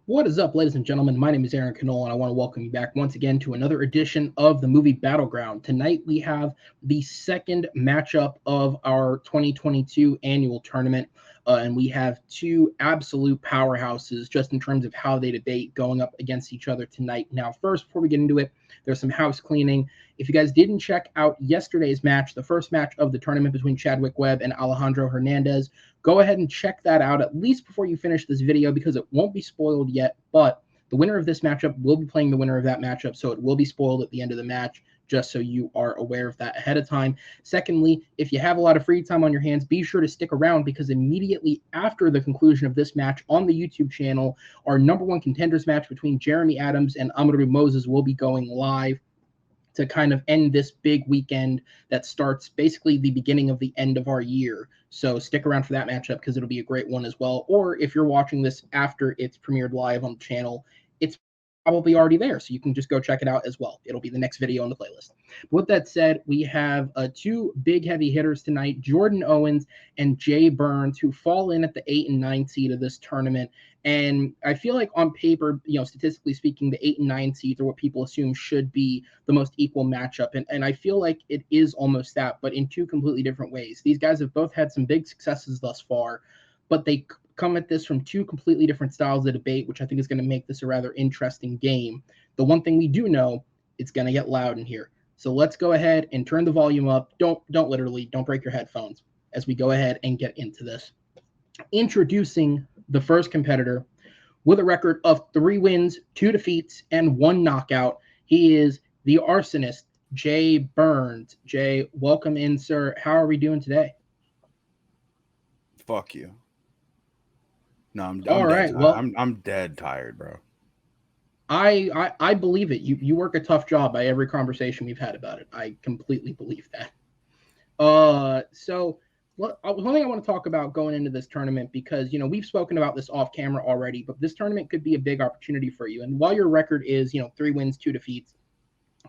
What is up, ladies and gentlemen? My name is Aaron Canola, and I want to welcome you back once again to another edition of the Movie Battleground. Tonight, we have the second matchup of our 2022 annual tournament, and we have two absolute powerhouses just in terms of how they debate going up against each other tonight. Now, first, before we get into it, there's some house cleaning. If you guys didn't check out yesterday's match, the first match of the tournament between Chadwick Webb and Alejandro Hernandez, go ahead and check that out at least before you finish this video because it won't be spoiled yet, but the winner of this matchup will be playing the winner of that matchup, so it will be spoiled at the end of the match, just so you are aware of that ahead of time. Secondly, if you have a lot of free time on your hands, be sure to stick around because immediately after the conclusion of this match on the YouTube channel, our number one contenders match between Jeremy Adams and Amadou Moses will be going live to kind of end this big weekend that starts basically the beginning of the end of our year. So stick around for that matchup because it'll be a great one as well. Or if you're watching this after it's premiered live on the channel, it's probably already there, so you can just go check it out as well. It'll be the next video on the playlist. But with that said, we have two big heavy hitters tonight, Jordan Owens and Jay Burnz, who fall in at the 8 and 9 seed of this tournament. And I feel like on paper, statistically speaking, the 8 and 9 seeds are what people assume should be the most equal matchup. And I feel like it is almost that, but in two completely different ways. These guys have both had some big successes thus far, but they come at this from two completely different styles of debate, which I think is going to make this a rather interesting game. The one thing we do know, it's going to get loud in here. So let's go ahead and turn the volume up. Don't break your headphones as we go ahead and get into this. Introducing the first competitor with a record of 3 wins, 2 defeats, and 1 knockout. He is the Arsonist, Jay Burnz. Jay, welcome in, sir. How are we doing today? Fuck you. No, I'm dead tired, bro. I believe it. You work a tough job by every conversation we've had about it. I completely believe that. So one thing I want to talk about going into this tournament, because we've spoken about this off camera already, but this tournament could be a big opportunity for you. And while your record is 3 wins, 2 defeats,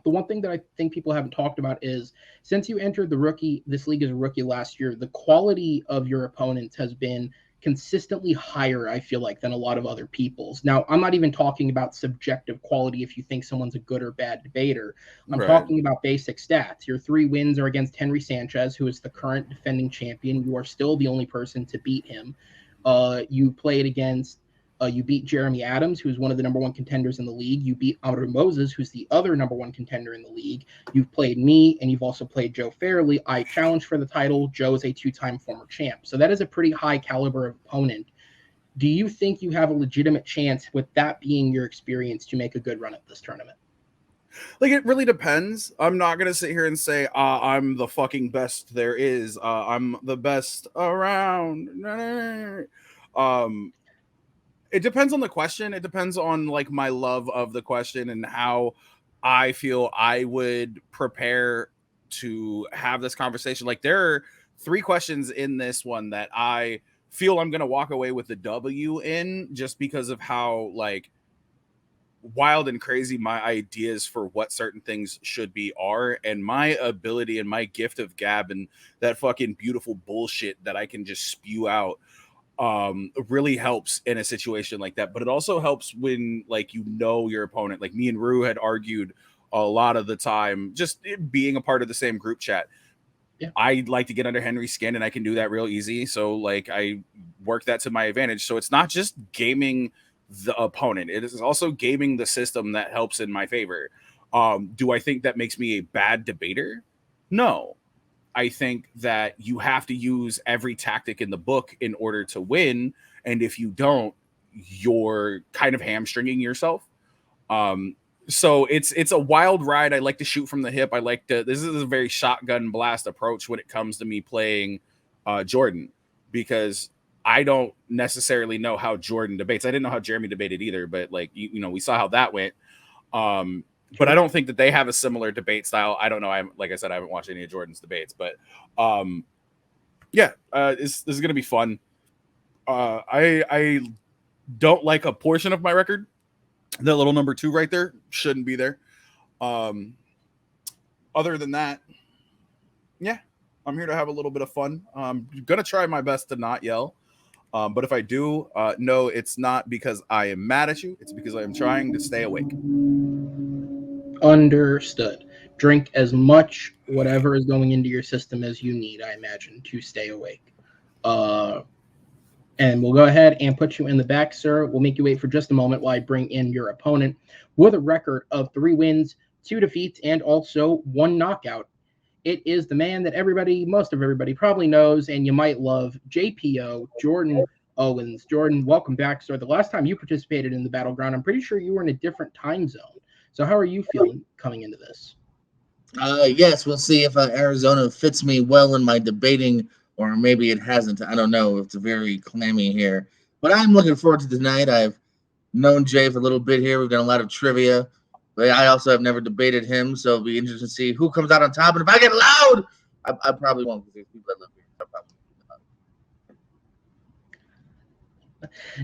the one thing that I think people haven't talked about is since you entered this league as a rookie last year, the quality of your opponents has been consistently higher, I feel like, than a lot of other people's. Now, I'm not even talking about subjective quality if you think someone's a good or bad debater. I'm talking about basic stats. Your 3 wins are against Henry Sanchez, who is the current defending champion. You are still the only person to beat him. You beat Jeremy Adams, who's one of the number 1 contenders in the league. You beat Amadou Moses, who's the other number 1 contender in the league. You've played me, and you've also played Joe Fairley. I challenged for the title. Joe is a 2-time former champ. So that is a pretty high caliber of opponent. Do you think you have a legitimate chance, with that being your experience, to make a good run at this tournament? Like, it really depends. I'm not going to sit here and say, I'm the fucking best there is. I'm the best around. It depends on the question. It depends on like my love of the question and how I feel I would prepare to have this conversation. Like, there are 3 questions in this one that I feel I'm going to walk away with the W in, just because of how like wild and crazy my ideas for what certain things should be are, and my ability and my gift of gab and that fucking beautiful bullshit that I can just spew out really helps in a situation like that. But it also helps when like your opponent. Like me and Rue had argued a lot of the time, just being a part of the same group chat. Yeah. I like to get under Henry's skin, and I can do that real easy. So like I work that to my advantage. So it's not just gaming the opponent, it is also gaming the system that helps in my favor. Do I think that makes me a bad debater? No. I think that you have to use every tactic in the book in order to win. And if you don't, you're kind of hamstringing yourself. So it's a wild ride. I like to shoot from the hip. This is a very shotgun blast approach when it comes to me playing Jordan, because I don't necessarily know how Jordan debates. I didn't know how Jeremy debated either, but like, we saw how that went. But I don't think that they have a similar debate style. I don't know. Like I said, I haven't watched any of Jordan's debates, but this is going to be fun. I don't like a portion of my record. That little number 2 right there shouldn't be there. Other than that, yeah, I'm here to have a little bit of fun. I'm going to try my best to not yell. But if I do, no, it's not because I am mad at you. It's because I am trying to stay awake. Understood. Drink as much whatever is going into your system as you need, I imagine, to stay awake. And we'll go ahead and put you in the back, sir. We'll make you wait for just a moment while I bring in your opponent with a record of 3 wins, 2 defeats, and also 1 knockout. It is the man that most of everybody probably knows and you might love, JPO, Jordan Owens. Jordan, welcome back, sir. The last time you participated in the Battleground, I'm pretty sure you were in a different time zone. So how are you feeling coming into this? Yes, we'll see if Arizona fits me well in my debating, or maybe it hasn't. I don't know. It's very clammy here. But I'm looking forward to tonight. I've known Jay for a little bit here. We've done a lot of trivia. But I also have never debated him, so it'll be interesting to see who comes out on top. And if I get loud, I probably won't, because there's people that live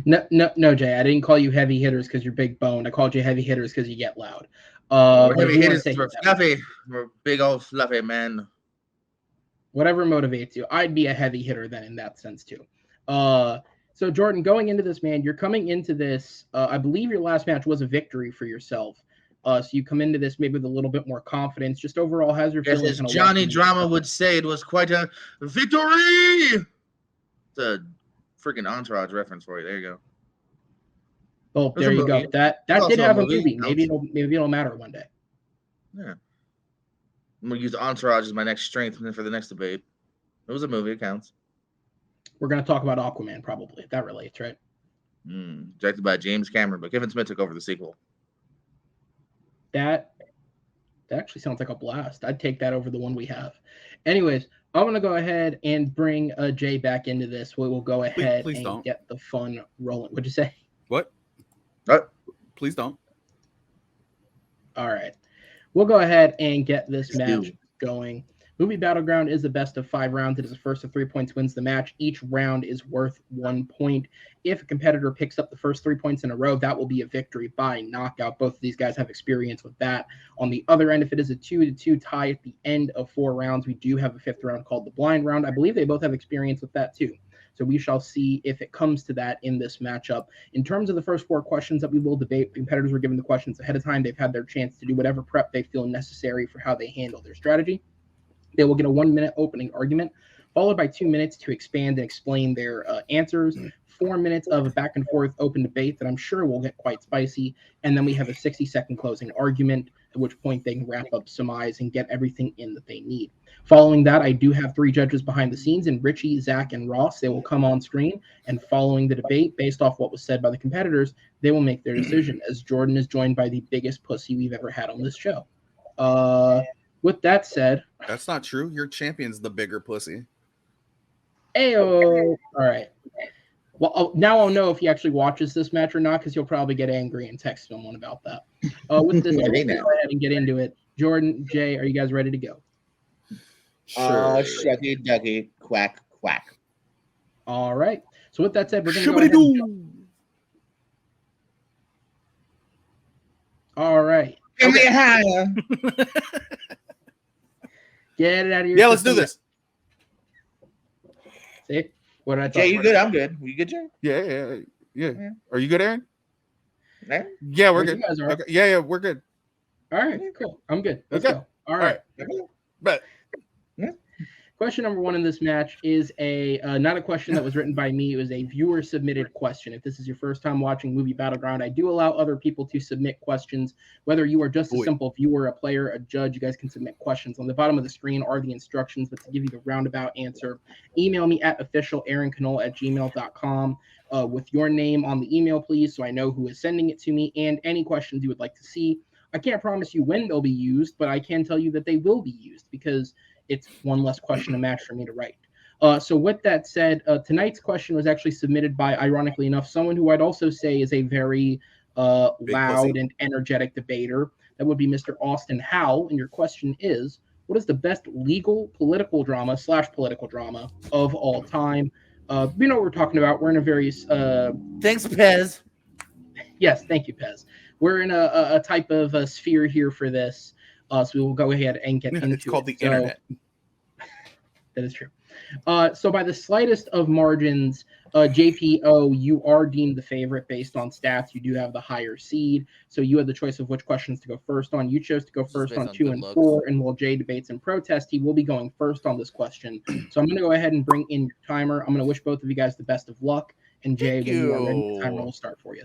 here. No, Jay, I didn't call you heavy hitters because you're big boned. I called you heavy hitters because you get loud. Heavy hitters for fluffy. We're big old fluffy, man. Whatever motivates you. I'd be a heavy hitter then in that sense too. So Jordan, going into this, man, you're coming into this. I believe your last match was a victory for yourself. So you come into this maybe with a little bit more confidence. Just overall, how's your feeling? As Johnny Drama would say, it was quite a victory. It's a freaking Entourage reference for you. There you go. Oh, there you go. That did have a movie. Maybe it'll matter one day. Yeah. I'm gonna use Entourage as my next strength for the next debate. It was a movie. It counts. We're gonna talk about Aquaman probably, if that relates, right? Directed by James Cameron, but Kevin Smith took over the sequel. That actually sounds like a blast. I'd take that over the one we have. Anyways, I'm going to go ahead and bring Jay back into this. We will go ahead and get the fun rolling. What'd you say? What? Please don't. All right. We'll go ahead and get this match going. Movie Battleground is the best of 5 rounds. It is the first of 3 points wins the match. Each round is worth 1 point. If a competitor picks up the first 3 points in a row, that will be a victory by knockout. Both of these guys have experience with that. On the other end, if it is a 2-2 tie at the end of 4 rounds, we do have a 5th round called the blind round. I believe they both have experience with that too. So we shall see if it comes to that in this matchup. In terms of the first 4 questions that we will debate, the competitors were given the questions ahead of time. They've had their chance to do whatever prep they feel necessary for how they handle their strategy. They will get a 1-minute opening argument, followed by 2 minutes to expand and explain their answers, 4 minutes of a back and forth open debate that I'm sure will get quite spicy, and then we have a 60-second closing argument, at which point they can wrap up, surmise, and get everything in that they need. Following that, I do have 3 judges behind the scenes, and Richie, Zach, and Ross. They will come on screen, and following the debate, based off what was said by the competitors, they will make their decision, as Jordan is joined by the biggest pussy we've ever had on this show. With that said... That's not true. Your champion's the bigger pussy. Ayo. All right. Well, now I'll know if he actually watches this match or not, because he'll probably get angry and text someone about that. With this, let's go ahead and get into it. Jordan, Jay, are you guys ready to go? Sure. Shucky ducky, quack, quack. All right. So with that said, we're going to go ahead and jump. All right. Give me higher. Get it out of your system. Let's do this. See? What did I Jay, you good? I'm good. You good, Jay? Yeah. Are you good, Aaron? Yeah, we're good. You guys are. Okay. Yeah, we're good. All right, cool. I'm good. Let's go. All right. But question number 1 in this match is not a question that was written by me. It was a viewer submitted question. If this is your first time watching Movie Battleground, I do allow other people to submit questions. Whether you are just a simple viewer, a player, a judge, you guys can submit questions. On the bottom of the screen are the instructions, but to give you the roundabout answer, email me at officialaaroncanola@gmail.com with your name on the email, please, so I know who is sending it to me, and any questions you would like to see. I can't promise you when they'll be used, but I can tell you that they will be used, because it's one less question a match for me to write. So with that said, tonight's question was actually submitted by, ironically enough, someone who I'd also say is a very loud and energetic debater. That would be Mr. Austin Howe. And your question is, what is the best legal political drama / political drama of all time? We know what we're talking about. We're in a various. Thanks, Pez. Yes, thank you, Pez. We're in a type of a sphere here for this. So we will go ahead and get into it. It's called the internet. That is true. So by the slightest of margins, JPO, you are deemed the favorite based on stats. You do have the higher seed. So you had the choice of which questions to go first on. You chose to go first on 2 and 4. And while Jay debates and protests, he will be going first on this question. So I'm going to go ahead and bring in your timer. I'm going to wish both of you guys the best of luck. And Jay, when you are ready, the timer will start for you.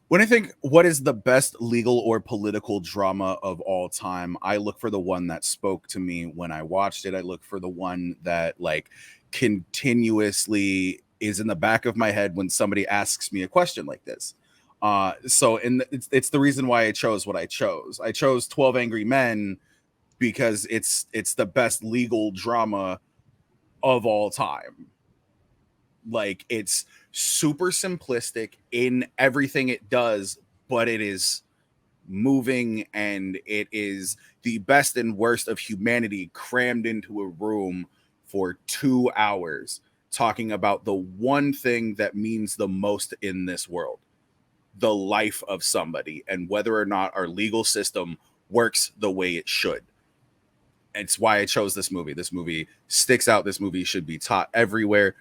When I think what is the best legal or political drama of all time, I look for the one that spoke to me when I watched it. I look for the one that like continuously is in the back of my head when somebody asks me a question like this. It's the reason why I chose what I chose. I chose 12 Angry Men because it's the best legal drama of all time. Like, it's super simplistic in everything it does, but it is moving, and it is the best and worst of humanity crammed into a room for 2 hours, talking about the one thing that means the most in this world, the life of somebody, and whether or not our legal system works the way it should. It's why I chose this movie. This movie sticks out. This movie should be taught everywhere.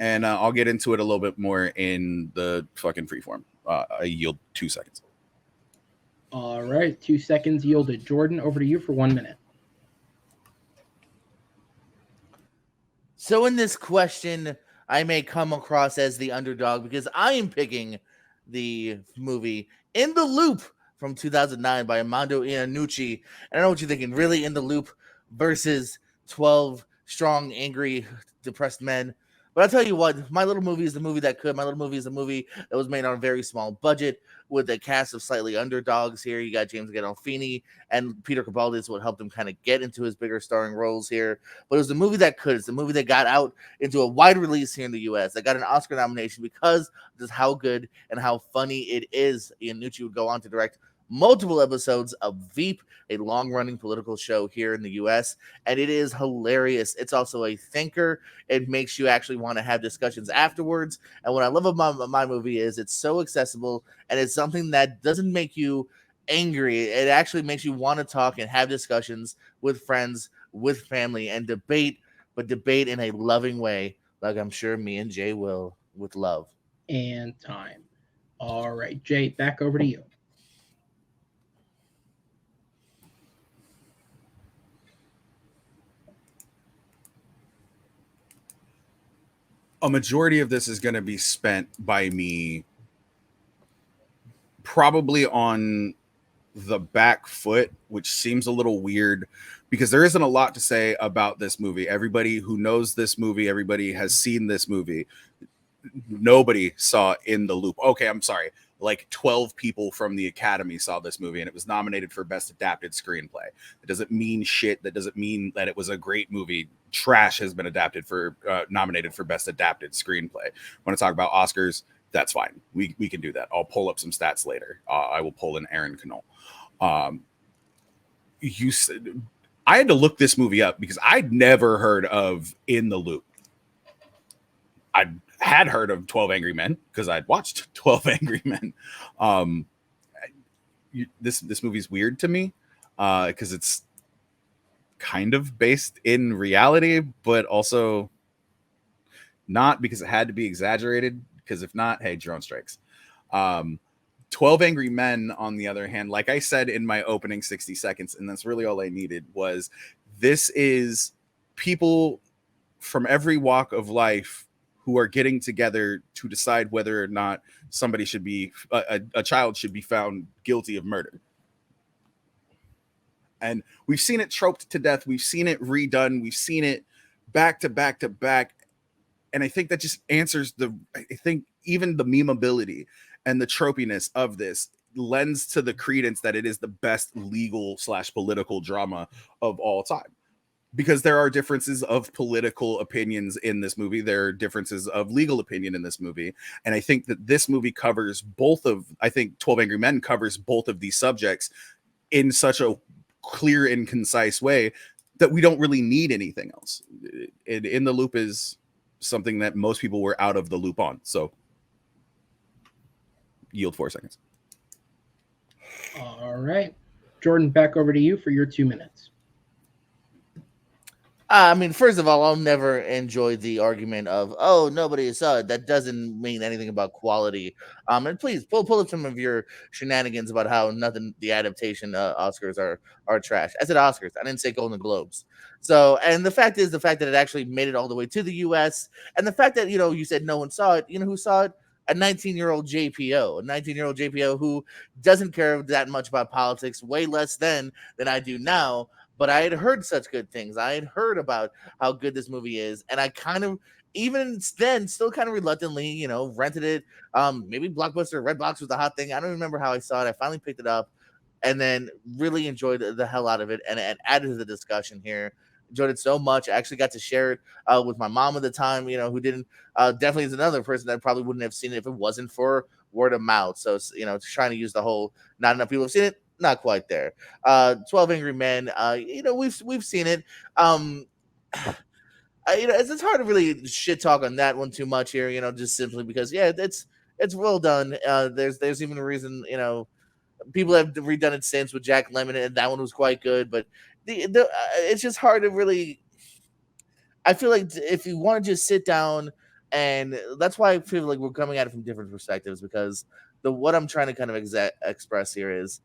And I'll get into it a little bit more in the fucking freeform. I yield 2 seconds. All right. 2 seconds yielded. Jordan, over to you for 1 minute. So in this question, I may come across as the underdog because I am picking the movie In the Loop from 2009 by Armando Iannucci. And I know what you're thinking. Really, In the Loop versus 12 strong, angry, depressed men. But I'll tell you what, My Little Movie is the movie that could. My Little Movie is a movie that was made on a very small budget with a cast of slightly underdogs here. You got James Gandolfini and Peter Capaldi is what helped him kind of get into his bigger starring roles here. But it was the movie that could. It's the movie that got out into a wide release here in the U.S. that got an Oscar nomination because of just how good and how funny it is. Iannucci would go on to direct multiple episodes of Veep, a long-running political show here in the U.S., and it is hilarious. It's also a thinker. It makes you actually want to have discussions afterwards, and what I love about my movie is it's so accessible, and it's something that doesn't make you angry. It actually makes you want to talk and have discussions with friends, with family, and debate, but debate in a loving way, like I'm sure me and Jay will, with love. And time. All right, Jay, back over to you. A majority of this is going to be spent by me probably on the back foot, which seems a little weird because there isn't a lot to say about this movie. Everybody who knows this movie, everybody has seen this movie. Nobody saw In the Loop. Okay, I'm sorry. Like 12 people from the Academy saw this movie, and it was nominated for Best Adapted Screenplay. It doesn't mean shit. That doesn't mean that it was a great movie. Trash has been nominated for Best Adapted Screenplay. Want to talk about Oscars? That's fine. We can do that. I'll pull up some stats later. I will pull in Aaron Knoll. I had to look this movie up because I'd never heard of In the Loop. I had heard of 12 Angry Men because I'd watched 12 Angry Men. This movie's weird to me because it's kind of based in reality, but also not because it had to be exaggerated, because if not, hey, drone strikes. 12 Angry Men, on the other hand, like I said in my opening 60 seconds, and that's really all I needed, was this is people from every walk of life who are getting together to decide whether or not somebody should be, a child should be found guilty of murder. And we've seen it troped to death. We've seen it redone. We've seen it back to back to back. And I think that just answers I think even the memeability and the tropiness of this lends to the credence that it is the best legal / political drama of all time. because there are differences of political opinions in this movie. There are differences of legal opinion in this movie. And I think that this movie covers I think 12 Angry Men covers both of these subjects in such a clear and concise way that we don't really need anything else. In the Loop is something that most people were out of the loop on. So yield 4 seconds. All right. Jordan, back over to you for your 2 minutes. I mean, first of all, I'll never enjoy the argument of, oh, nobody saw it. That doesn't mean anything about quality. And please pull up some of your shenanigans about how the adaptation Oscars are trash. I said Oscars. I didn't say Golden Globes. So, and the fact that it actually made it all the way to the U.S. and the fact that, you said no one saw it. You know who saw it? A 19-year-old JPO who doesn't care that much about politics, way less than I do now. But I had heard such good things. I had heard about how good this movie is, and I kind of, even then, still kind of reluctantly, rented it. Maybe Blockbuster, Redbox was the hot thing. I don't remember how I saw it. I finally picked it up, and then really enjoyed the hell out of it, and added to the discussion here. Enjoyed it so much. I actually got to share it with my mom at the time, who didn't. Definitely is another person that probably wouldn't have seen it if it wasn't for word of mouth. So, trying to use the whole not enough people have seen it. Not quite there. 12 Angry Men. We've seen it. It's hard to really shit talk on that one too much here. Just simply because it's well done. There's even a reason. People have redone it since with Jack Lemmon, and that one was quite good. But it's just hard to really. I feel like if you want to just sit down, and that's why I feel like we're coming at it from different perspectives, because what I'm trying to kind of express here is.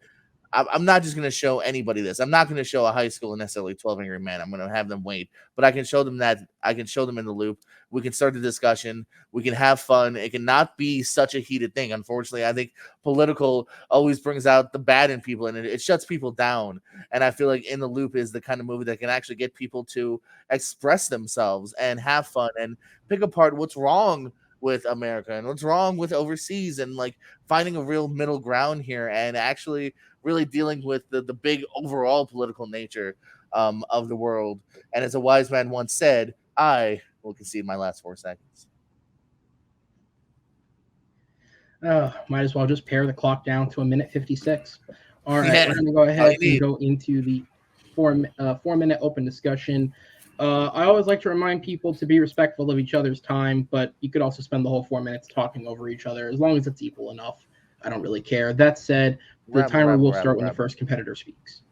I'm not just going to show anybody this. I'm not going to show a high school necessarily 12 Angry Men. I'm going to have them wait, but I can show them that. I can show them in the loop. We can start the discussion. We can have fun. It cannot be such a heated thing. Unfortunately, I think political always brings out the bad in people, and it shuts people down. And I feel like In the Loop is the kind of movie that can actually get people to express themselves and have fun and pick apart what's wrong with America and what's wrong with overseas, and like finding a real middle ground here and actually really dealing with the big overall political nature of the world. And as a wise man once said, I will concede my last 4 seconds. Might as well just pare the clock down to 1:56. All right, Yeah, we're going to go ahead and go into the 4-minute open discussion. I always like to remind people to be respectful of each other's time, but you could also spend the whole 4 minutes talking over each other as long as it's equal enough. I don't really care. That said, the timer will start when the first competitor speaks.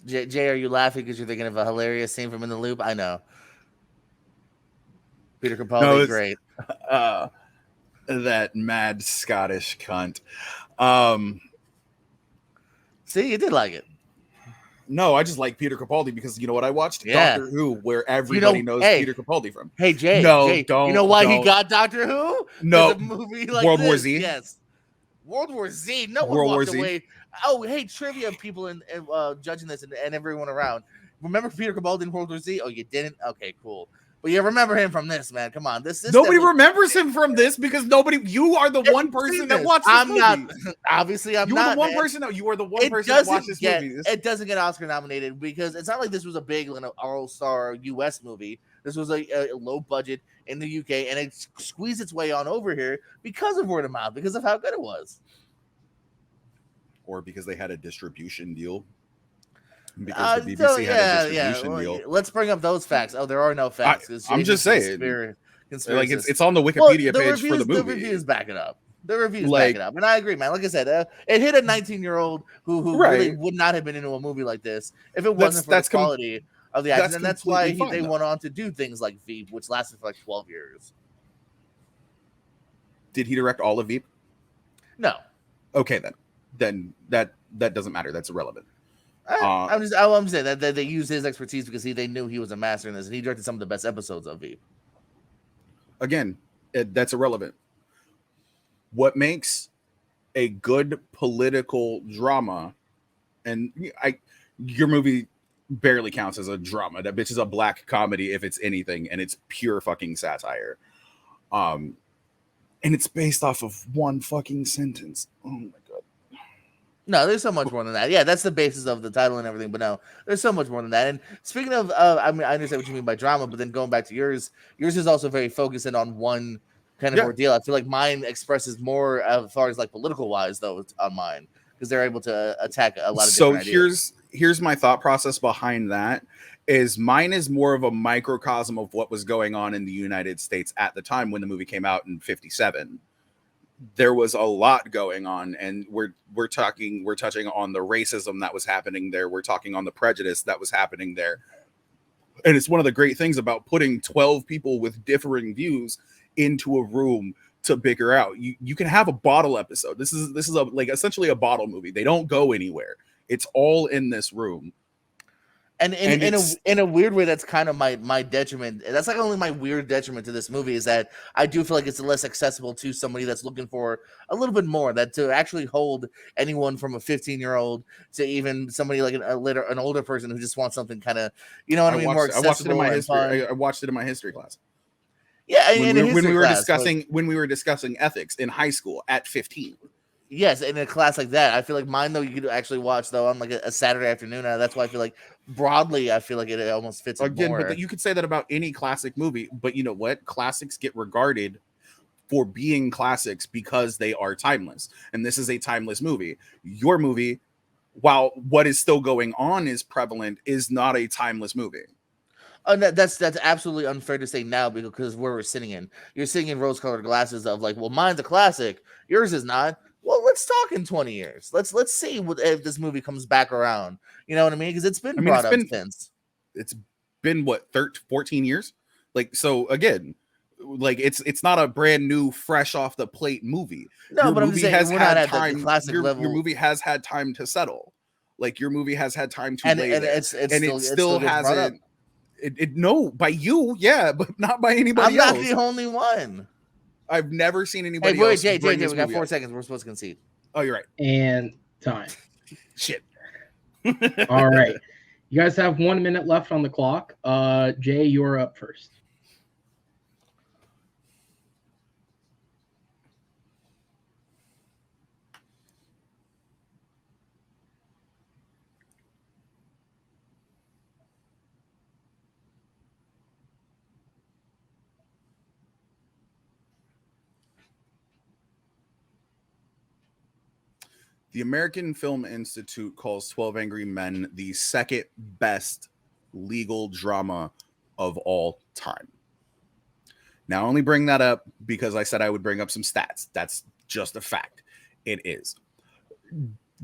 Jay, are you laughing because you're thinking of a hilarious scene from In the Loop? I know. Peter Capaldi, great. That mad Scottish cunt. See, you did like it. No, I just like Peter Capaldi because you know what I watched? Yeah. Doctor Who, where everybody knows Peter Capaldi from. Hey, Jay. No, Jay, don't. You know why he got Doctor Who? No. A movie like World this. War Z? Yes. World War Z. No one World War walked Z. away. Oh, hey, trivia people and judging this and everyone around. Remember Peter Capaldi in World War Z? Oh, you didn't? Okay, cool. But you remember him from this, man. Come on. This nobody remembers him from this because you are the one person that watched this movie. Not. Obviously, I'm you not. Are the one man. person that you are the one person that watched this movie. It doesn't get Oscar nominated because it's not like this was a big all-star US movie. This was a low budget in the UK, and it squeezed its way on over here because of word of mouth, because of how good it was. Or because they had a distribution deal. Because the BBC had a distribution deal. Let's bring up those facts. Oh, there are no facts. I'm just saying. Like it's on the Wikipedia page for the movie. The reviews back it up. Back it up. And I agree, man. Like I said, it hit a 19-year-old who really would not have been into a movie like this if it wasn't for the quality of the acting. And that's why they went on to do things like Veep, which lasted for like 12 years. Did he direct all of Veep? No. Okay, then that doesn't matter. That's irrelevant. I'm just saying that they used his expertise because they knew he was a master in this, and he directed some of the best episodes of Veep. Again, that's irrelevant. What makes a good political drama, and your movie barely counts as a drama. That bitch is a black comedy if it's anything, and it's pure fucking satire. and it's based off of one fucking sentence. Oh my god. No, there's so much more than that. Yeah, that's the basis of the title and everything. But no, there's so much more than that. And speaking of, I mean, I understand what you mean by drama, but then going back to yours is also very focused in on one kind of ordeal. I feel like mine expresses more as far as like political wise, though, on mine, because they're able to attack a lot of different ideas. Here's my thought process behind that. Is mine is more of a microcosm of what was going on in the United States at the time when the movie came out in 57. There was a lot going on, and we're touching on the racism that was happening there. We're talking on the prejudice that was happening there. And it's one of the great things about putting 12 people with differing views into a room to figure out. You can have a bottle episode. This is a, like, essentially a bottle movie. They don't go anywhere. It's all in this room. And in a weird way, that's kind of my detriment. That's like only my weird detriment to this movie is that I do feel like it's less accessible to somebody that's looking for a little bit more. That to actually hold anyone from a 15-year-old to even somebody like an older person who just wants something kind of, you know what I mean, more accessible. I watched it in my history. I watched it in my history class. Yeah, when we were discussing ethics in high school at 15. Yes, in a class like that, I feel like mine though you could actually watch though on like a Saturday afternoon. That's why I feel like broadly, I feel like it almost fits again. More. But you could say that about any classic movie. But you know what? Classics get regarded for being classics because they are timeless, and this is a timeless movie. Your movie, while what is still going on is prevalent, is not a timeless movie. That's absolutely unfair to say now because where we're sitting in, you're sitting in rose-colored glasses of like, well, mine's a classic, yours is not. Well, let's talk in 20 years. Let's see if this movie comes back around. You know what I mean? Because it's been brought up since. It's been what 14 years. Like, so again, like it's not a brand new, fresh off the plate movie. No, your but movie I'm saying has we're had not time. At the classic level. Your movie has had time to settle. Like your movie has had time to lay and there. it still hasn't. No, by you, yeah, but not by anybody else. I'm not the only one. I've never seen anybody else. Jay, we got 4 seconds. We're supposed to concede. Oh, you're right. And time. Shit. All right. You guys have 1 minute left on the clock. Jay, you're up first. The American Film Institute calls 12 Angry Men the second best legal drama of all time. Now, I only bring that up because I said I would bring up some stats. That's just a fact. It is.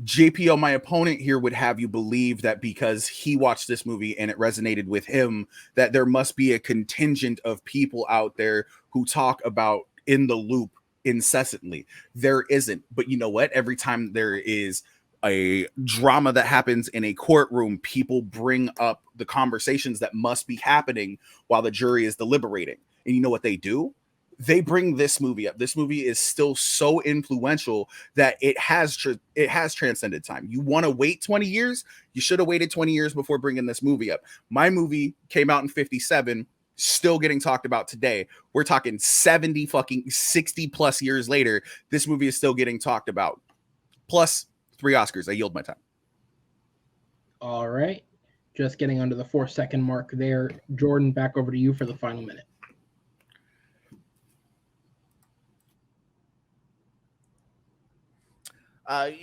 JPO, my opponent here, would have you believe that because he watched this movie and it resonated with him, that there must be a contingent of people out there who talk about In the Loop incessantly. There isn't. But you know what? Every time there is a drama that happens in a courtroom, people bring up the conversations that must be happening while the jury is deliberating. And you know what they do? They bring this movie up. This movie is still so influential that it has transcended time. You want to wait 20 years? You should have waited 20 years before bringing this movie up. My movie came out in 57. Still getting talked about today. We're talking 60 plus years later. This movie is still getting talked about. Plus 3 Oscars. I yield my time. All right. Just getting under the 4-second mark there. Jordan, back over to you for the final minute.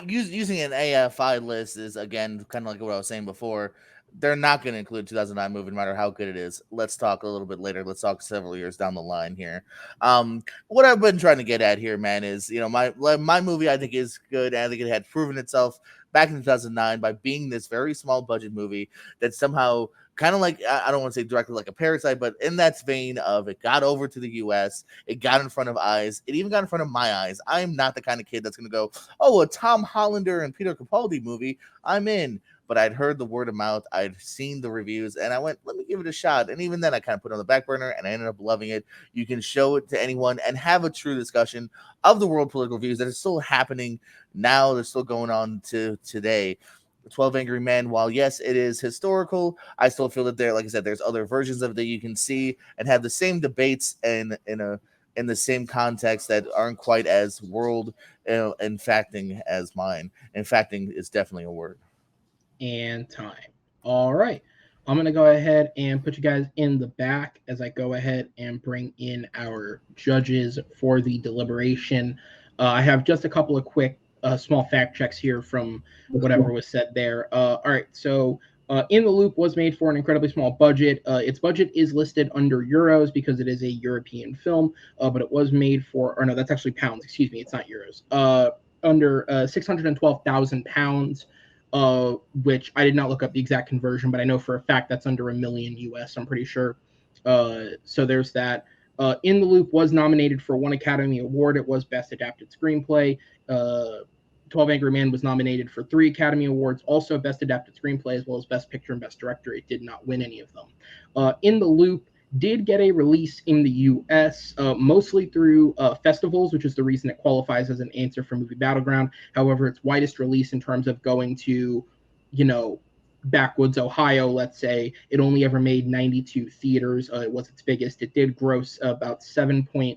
Using an AFI list is, again, kind of like what I was saying before. They're not going to include 2009 movie, no matter how good it is. Let's talk a little bit later. Let's talk several years down the line here. What I've been trying to get at here, man, is, you know, my movie I think is good. And I think it had proven itself back in 2009 by being this very small budget movie that somehow kind of like, I don't want to say directly like a Parasite, but in that vein of it got over to the US, it got in front of eyes, it even got in front of my eyes. I'm not the kind of kid that's going to go, oh, a Tom Hollander and Peter Capaldi movie, I'm in. But I'd heard the word of mouth, I'd seen the reviews, and I went, let me give it a shot. And even then, I kind of put it on the back burner, and I ended up loving it. You can show it to anyone and have a true discussion of the world political views that are still happening now. They're still going on to today. 12 Angry Men, while yes, it is historical, I still feel that there, like I said, there's other versions of it that you can see and have the same debates and in a in the same context that aren't quite as world infacting as mine. Infacting is definitely a word. And time. All right. I'm going to go ahead and put you guys in the back as I go ahead and bring in our judges for the deliberation. I have just a couple of quick small fact checks here from whatever was said there. All right. So In the Loop was made for an incredibly small budget. Its budget is listed under euros because it is a European film, but it was made for, or no, that's actually pounds. Excuse me. It's not euros. Under 612,000 pounds. Which I did not look up the exact conversion, but I know for a fact that's under $1 million US, I'm pretty sure. So there's that. In the Loop was nominated for 1 Academy Award. It was Best Adapted Screenplay. 12 Angry Men was nominated for 3 Academy Awards, also Best Adapted Screenplay, as well as Best Picture and Best Director. It did not win any of them. In the Loop did get a release in the U.S., mostly through festivals, which is the reason it qualifies as an answer for Movie Battleground. However, its widest release in terms of going to, backwoods Ohio, let's say, it only ever made 92 theaters. It was its biggest. It did gross about 7.8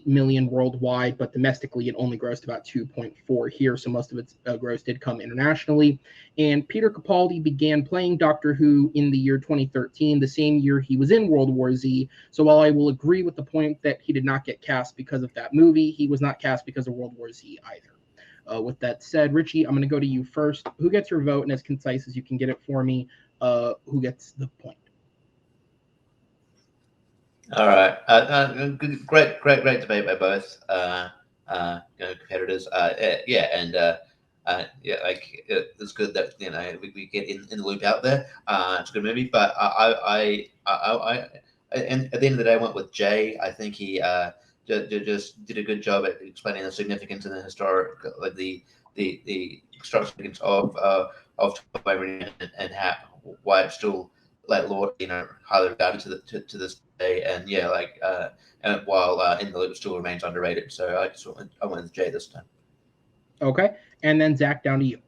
million worldwide, but domestically it only grossed about 2.4 here, so most of its gross did come internationally. And Peter Capaldi began playing Doctor Who in the year 2013, the same year he was in World War Z. So while I will agree with the point that he did not get cast because of that movie, he was not cast because of World War Z either. With that said, Richie, I'm going to go to you first. Who gets your vote? And as concise as you can get it for me, who gets the point? All right. Great debate by both competitors. It's good that we get in the loop out there. It's a good movie, but and at the end of the day, I went with Jay. I think he just did a good job at explaining the significance and the historic, like the historic significance of and how why it's still Lord, highly regarded to this day, and and while In the Loop still remains underrated. So I went with Jay this time. Okay, and then Zach, down to you.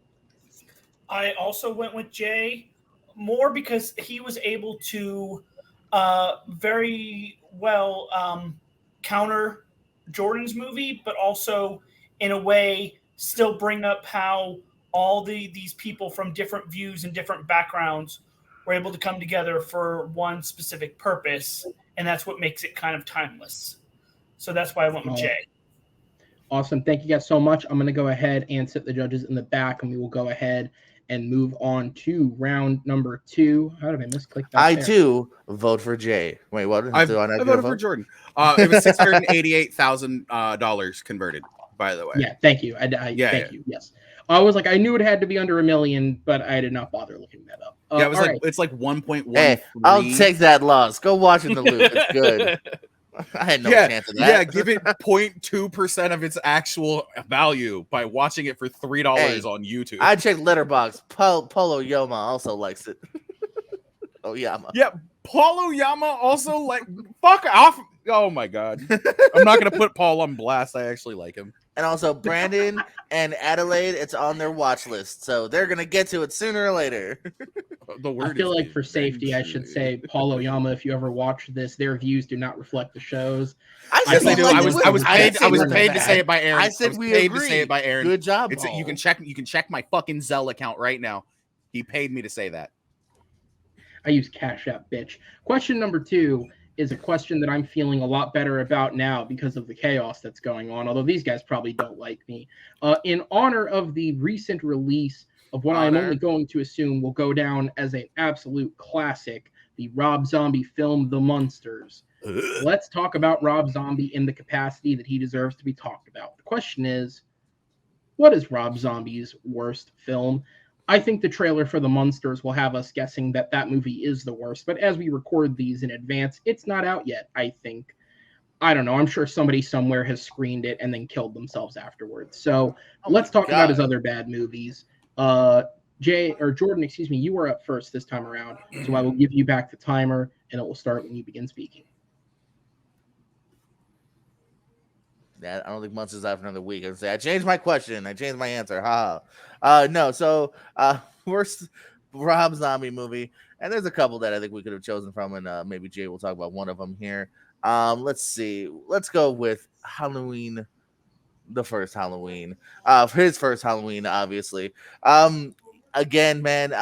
I also went with Jay, more because he was able to very well counter Jordan's movie, but also in a way still bring up how all these people from different views and different backgrounds were able to come together for one specific purpose, and that's what makes it kind of timeless. So that's why I went with Jay. Awesome. Thank you guys so much. I'm going to go ahead and sit the judges in the back, and we will go ahead and move on to round number 2. How did I misclick that? I too vote for Jay. Wait, what? I voted for Jordan. It was $688,000 converted, by the way. Yeah, thank you. Thank you. Yes. I was like, I knew it had to be under $1 million, but I did not bother looking that up. Yeah, it was it's like 1.1. Hey, I'll take that loss. Go watch In the Loop. It's good. I had no chance of that. Yeah, give it 0.2% of its actual value by watching it for $3 on YouTube. I checked Letterboxd. Polo Yoma also likes it. Oh, Yama. Yeah, Paulo Yama also fuck off. Oh my god. I'm not gonna put Paul on blast. I actually like him. And also Brandon and Adelaide, it's on their watch list, so they're gonna get to it sooner or later. I feel like for safety, I should say Paulo Yama. If you ever watch this, their views do not reflect the shows. I was paid to say it by Aaron. I said we agreed. To say it by Aaron. Good job. You can check my fucking Zelle account right now. He paid me to say that. I use Cash App, bitch. Question number 2 is a question that I'm feeling a lot better about now because of the chaos that's going on, although these guys probably don't like me. In honor of the recent release of what I'm only going to assume will go down as an absolute classic, the Rob Zombie film, The Munsters. Let's talk about Rob Zombie in the capacity that he deserves to be talked about. The question is, what is Rob Zombie's worst film? I think the trailer for The Munsters will have us guessing that that movie is the worst, but as we record these in advance, it's not out yet, I think. I don't know. I'm sure somebody somewhere has screened it and then killed themselves afterwards. So let's talk about his other bad movies. Jordan, excuse me, you are up first this time around, so I will give you back the timer, and it will start when you begin speaking. I don't think Munsters out for another week. I say I changed my question. I changed my answer. No. So worst Rob Zombie movie, and there's a couple that I think we could have chosen from, and maybe Jay will talk about one of them here. Let's see. Let's go with Halloween, the first Halloween. His first Halloween, obviously. Again, man,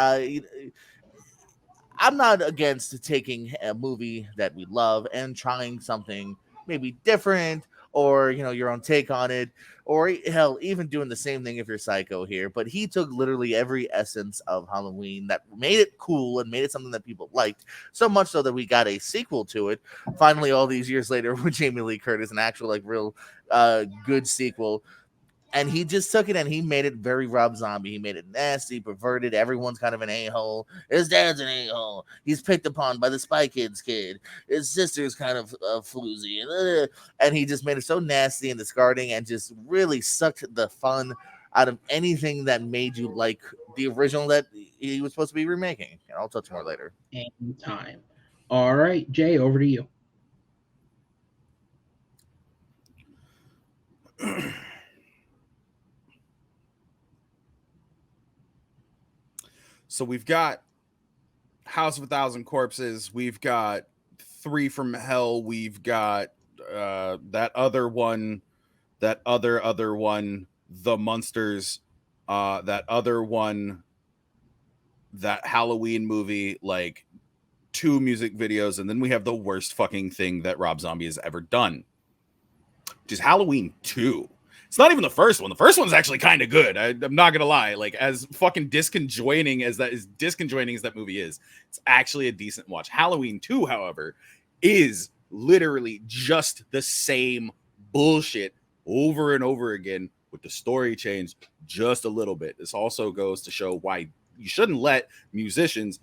I'm not against taking a movie that we love and trying something maybe different, or your own take on it, or hell, even doing the same thing if you're Psycho here. But he took literally every essence of Halloween that made it cool and made it something that people liked, so much so that we got a sequel to it finally all these years later with Jamie Lee Curtis, an actual like real good sequel. And he just took it and he made it very Rob Zombie. He made it nasty, perverted. Everyone's kind of an a-hole. His dad's an a-hole. He's picked upon by the Spy Kids kid. His sister's kind of floozy. And he just made it so nasty and discarding and just really sucked the fun out of anything that made you like the original that he was supposed to be remaking. And I'll touch more later. Anytime. All right, Jay, over to you. So we've got House of a Thousand Corpses. We've got Three from Hell. We've got that other one, The Munsters, that other one, that Halloween movie, like 2 music videos. And then we have the worst fucking thing that Rob Zombie has ever done, which is Halloween 2. It's not even the first one. The first one's actually kind of good. I'm not gonna lie. Like, as fucking disconjoining as that movie is, it's actually a decent watch. Halloween 2, however, is literally just the same bullshit over and over again with the story change just a little bit. This also goes to show why you shouldn't let musicians,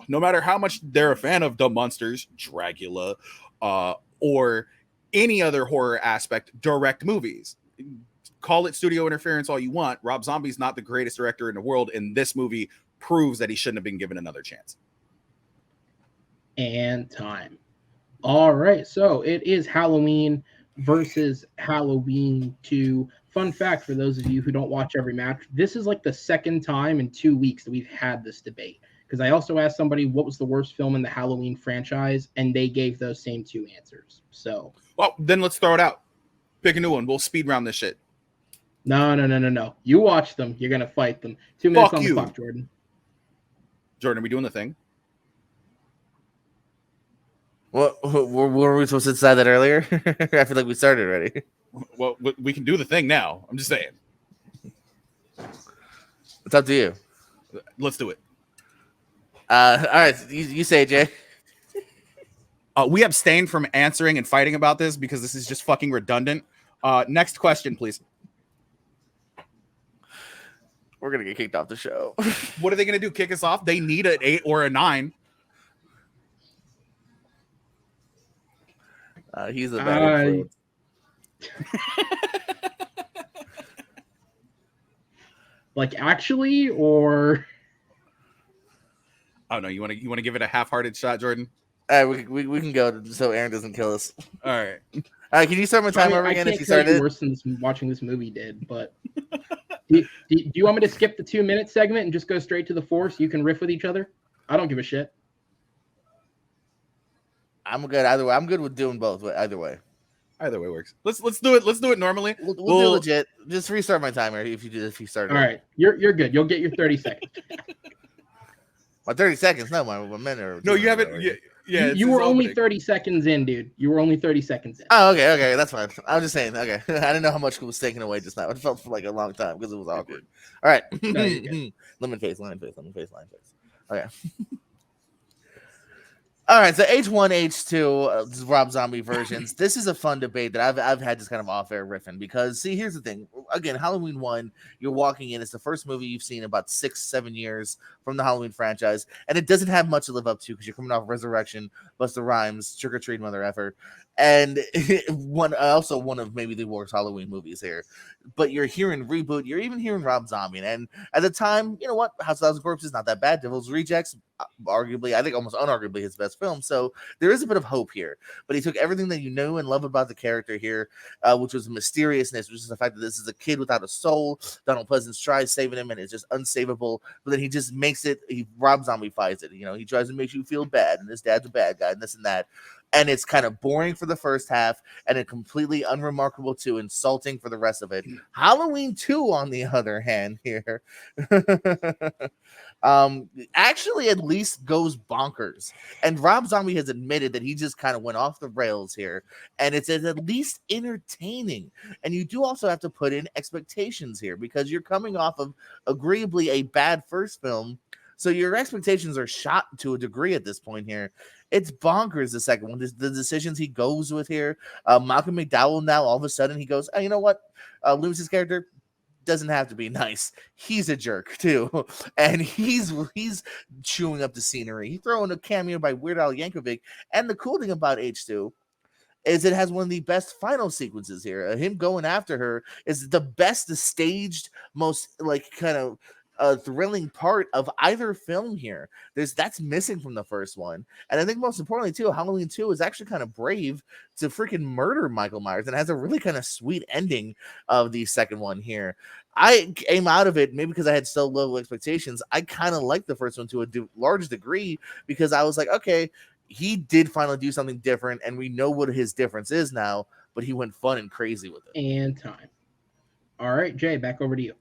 no matter how much they're a fan of the Munsters, Dracula, or any other horror aspect, direct movies. Call it studio interference all you want. Rob Zombie's not the greatest director in the world, and this movie proves that he shouldn't have been given another chance. And time. All right, so it is Halloween versus Halloween 2. Fun fact for those of you who don't watch every match, this is like the second time in 2 weeks that we've had this debate. Because I also asked somebody what was the worst film in the Halloween franchise, and they gave those same 2 answers. So, well, then let's throw it out. Pick a new one. We'll speed round this shit. No. You watch them. You're gonna fight them. 2 minutes Fuck on you. the clock, Jordan. Jordan, are we doing the thing? What were we supposed to decide that earlier? I feel like we started already. Well, we can do the thing now. I'm just saying. It's up to you. Let's do it. All right, you say it, Jay. We abstain from answering and fighting about this because this is just fucking redundant. Next question, please. We're gonna get kicked off the show. What are they gonna do? Kick us off? They need an 8 or a 9. He's a bad influence. Like, actually, or Oh no, you want to give it a half-hearted shot, Jordan? All right, we can go so Aaron doesn't kill us. All right. All right, can you start my timer over again if you started? Worse than watching this movie did, but do you want me to skip the 2-minute segment and just go straight to the 4 so you can riff with each other? I don't give a shit. I'm good either way. I'm good with doing both. Either way. Either way works. Let's do it. Let's do it normally. We'll do legit. Just restart my timer if you start. All right, you're good. You'll get your 30 seconds. My 30 seconds, no, my minute. Or no, you haven't. Yeah. You were only 30 seconds in, dude. You were only 30 seconds in. Oh, okay, that's fine. I was just saying. Okay, I didn't know how much was taken away just now. It felt like a long time because it was awkward. All right, lemon face. Okay. All right, so H1, H2, Rob Zombie versions. This is a fun debate that I've had this kind of off-air riffing because, see, here's the thing. Again, Halloween 1, you're walking in. It's the first movie you've seen in about 6-7 years from the Halloween franchise, and it doesn't have much to live up to because you're coming off Resurrection, Busta Rhymes, Trick or Treat, Mother Effer, and one of maybe the worst Halloween movies here. But you're hearing Reboot. You're even hearing Rob Zombie. And at the time, you know what? House of Thousand Corpses is not that bad. Devil's Rejects, arguably, I think almost unarguably his best film. So there is a bit of hope here. But he took everything that you know and love about the character here, which was mysteriousness, which is the fact that this is a kid without a soul. Donald Pleasance tries saving him, and it's just unsavable. But then he just makes it, Rob Zombie-fies it. You know, he tries to make you feel bad, and his dad's a bad guy, and this and that. and it's kind of boring for the first half and it completely unremarkable to insulting for the rest of it. Halloween 2, on the other hand, here actually at least goes bonkers, and Rob Zombie has admitted that he just kind of went off the rails here, and it's at least entertaining. And you do also have to put in expectations here because you're coming off of agreeably a bad first film, so your expectations are shot to a degree at this point here. It's bonkers, the second one. The decisions he goes with here. Malcolm McDowell, now all of a sudden he goes, oh, you know what? Loomis's character doesn't have to be nice. He's a jerk too, and he's chewing up the scenery. He's throwing a cameo by Weird Al Yankovic, and the cool thing about H2 is it has one of the best final sequences here. Him going after her is the best, the staged, most like kind of thrilling part of either film here. That's missing from the first one. And I think most importantly too, Halloween 2 is actually kind of brave to freaking murder Michael Myers and has a really kind of sweet ending of the second one here. I came out of it maybe because I had so low expectations. I kind of liked the first one to a large degree because I was like, okay, he did finally do something different and we know what his difference is now, but he went fun and crazy with it. And time. All right, Jay, back over to you.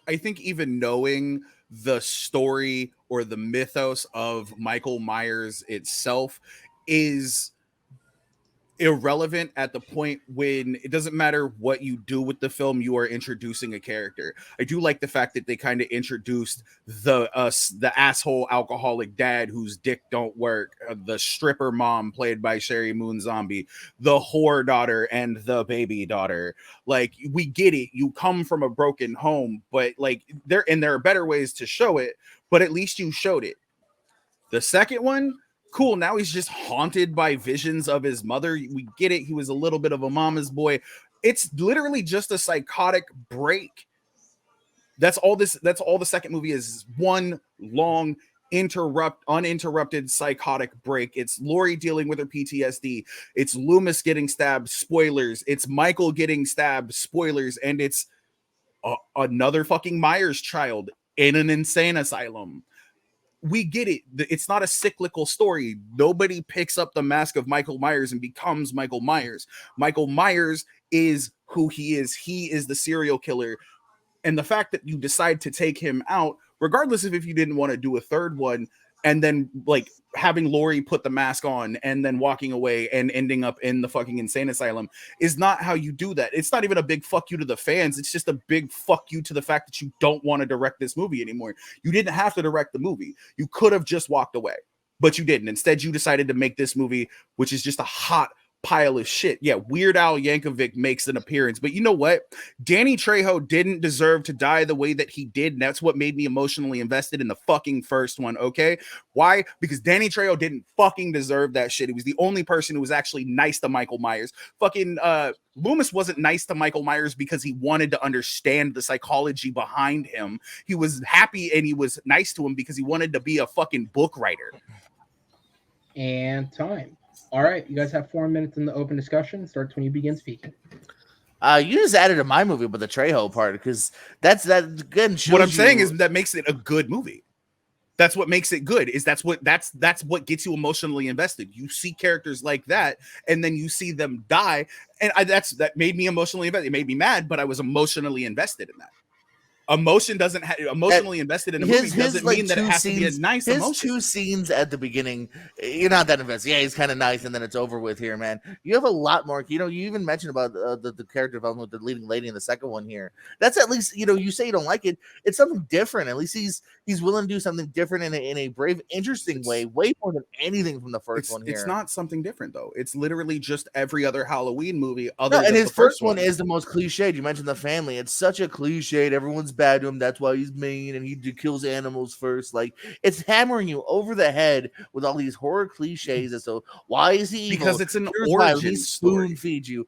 I think even knowing the story or the mythos of Michael Myers itself is irrelevant at the point when it doesn't matter what you do with the film, you are introducing a character. I do like the fact that they kind of introduced the asshole alcoholic dad whose dick don't work, the stripper mom played by Sherry Moon Zombie, the whore daughter, and the baby daughter. Like, we get it, you come from a broken home, but like there are better ways to show it, but at least you showed it. The second one, cool, now he's just haunted by visions of his mother. We get it. He was a little bit of a mama's boy. It's literally just a psychotic break. That's all the second movie is, one long uninterrupted psychotic break. It's Laurie dealing with her PTSD. It's Loomis getting stabbed, spoilers. It's Michael getting stabbed, spoilers. And it's another fucking Myers child in an insane asylum. We get it. It's not a cyclical story. Nobody picks up the mask of Michael Myers and becomes Michael Myers. Michael Myers is who he is. He is the serial killer. And the fact that you decide to take him out, regardless of if you didn't want to do a third one, and then like having Laurie put the mask on and then walking away and ending up in the fucking insane asylum, is not how you do that. It's not even a big fuck you to the fans. It's just a big fuck you to the fact that you don't want to direct this movie anymore. You didn't have to direct the movie. You could have just walked away, but you didn't. Instead, you decided to make this movie, which is just a hot pile of shit. Yeah, Weird Al Yankovic makes an appearance, but you know what? Danny Trejo didn't deserve to die the way that he did, and that's what made me emotionally invested in the fucking first one, okay? Why? Because Danny Trejo didn't fucking deserve that shit. He was the only person who was actually nice to Michael Myers. Fucking Loomis wasn't nice to Michael Myers because he wanted to understand the psychology behind him. He was happy and he was nice to him because he wanted to be a fucking book writer. And time. All right, you guys have 4 minutes in the open discussion. Starts when you begin speaking. You just added to my movie with the Trejo part because that's good. What I'm saying is that makes it a good movie. That's what makes it good. Is that's what gets you emotionally invested. You see characters like that, and then you see them die, and that made me emotionally invested. It made me mad, but I was emotionally invested in that. Emotionally invested in a movie doesn't mean that it has to be a nice emotion. His two scenes at the beginning, you're not that invested. Yeah, he's kind of nice, and then it's over with here, man. You have a lot more. You even mentioned about the character development with the leading lady in the second one here. That's at least, you say you don't like it. It's something different. At least he's willing to do something different in a brave, interesting way more than anything from the first one here. It's not something different, though. It's literally just every other Halloween movie. And his first one is the most cliched. You mentioned the family. It's such a cliched. Everyone's bad to him. That's why he's mean and he kills animals first. Like, it's hammering you over the head with all these horror cliches as to why is he evil? Because it's an Here's why. origin He story. spoon feeds you.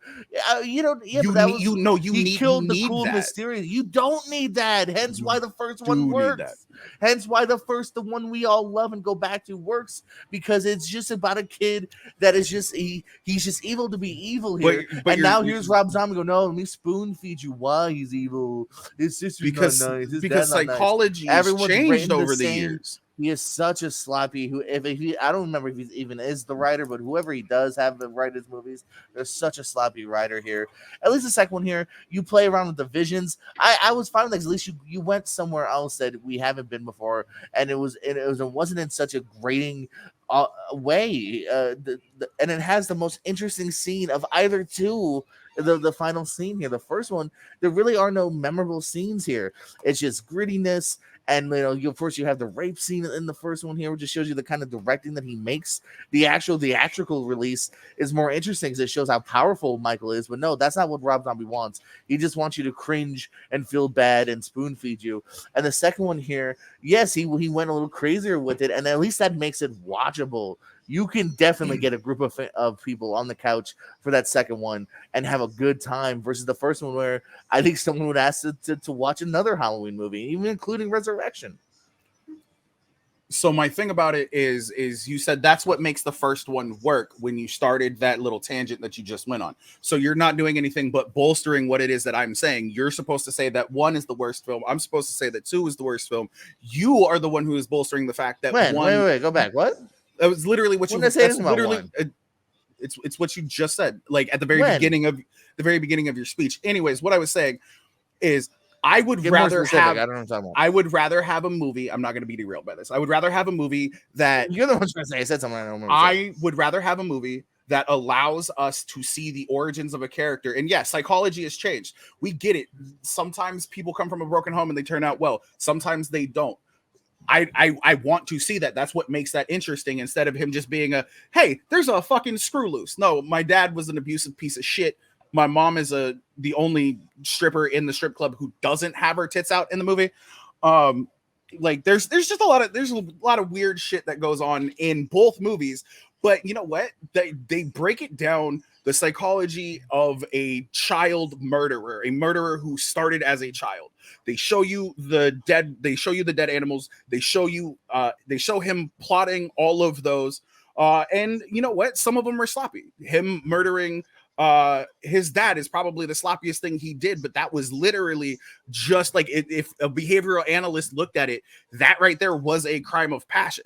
You know, yeah, You but that need- was you know you he need killed you the need cool that. mysterious. You don't need that. Hence You why the first do one need works. that. Hence why the one we all love and go back to works, because it's just about a kid that is just he's just evil to be evil here. But And now here's Rob Zombie go, no, let me spoon feed you why he's evil. His sister's not nice. His because dad's not nice. psychology has Everyone's changed written over the same. years. He is such a sloppy if he I don't remember if he even is the writer, but whoever he does have to write his movies, there's such a sloppy writer here. At least the second one here, you play around with the visions. I was fine with that. At least you went somewhere else that we haven't been before, and it wasn't in such a grating way. And it has the most interesting scene of either two. The final scene here, the first one, there really are no memorable scenes here. It's just grittiness. And of course, you have the rape scene in the first one here, which just shows you the kind of directing that he makes. The actual theatrical release is more interesting because it shows how powerful Michael is. But no, that's not what Rob Zombie wants. He just wants you to cringe and feel bad and spoon feed you. And the second one here, yes, he went a little crazier with it, and at least that makes it watchable. You can definitely get a group of people on the couch for that second one and have a good time versus the first one where I think someone would ask to watch another Halloween movie, even including Resurrection. So my thing about it is you said that's what makes the first one work when you started that little tangent that you just went on. So you're not doing anything but bolstering what it is that I'm saying. You're supposed to say that 1 is the worst film. I'm supposed to say that 2 is the worst film. You are the one who is bolstering the fact that Wait, go back. What? That was literally what you. That's literally. It's what you just said. Like at the very beginning of your speech. Anyways, what I was saying is, I would rather have. I don't know what I'm talking about. I would rather have a movie. I'm not going to be derailed by this. I would rather have a movie that. You're the one trying to say. I said something. I don't remember. I would rather have a movie that allows us to see the origins of a character. And yes, psychology has changed. We get it. Sometimes people come from a broken home and they turn out well. Sometimes they don't. I want to see that. That's what makes that interesting, instead of him just being hey, there's a fucking screw loose. No, my dad was an abusive piece of shit. My mom is the only stripper in the strip club who doesn't have her tits out in the movie. Like there's just a lot of weird shit that goes on in both movies. But you know what? They break it down, the psychology of a child murderer, a murderer who started as a child. They show you the dead animals. They show him plotting all of those. And you know what? Some of them are sloppy. Him murdering his dad is probably the sloppiest thing he did, but that was literally just like, if a behavioral analyst looked at it, that right there was a crime of passion.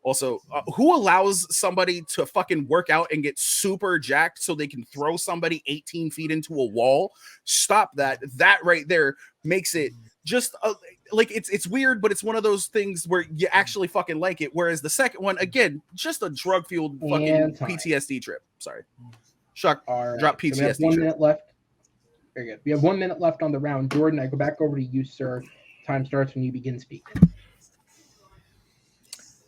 Also, who allows somebody to fucking work out and get super jacked so they can throw somebody 18 feet into a wall? Stop that. That right there makes it just like, it's weird, but it's one of those things where you actually fucking like it. Whereas the second one, again, just a drug fueled fucking PTSD trip. Sorry. Shuck, right. drop PTSD. So we have 1 minute left. Very good. We have 1 minute left on the round. Jordan, I go back over to you, sir. Time starts when you begin speaking.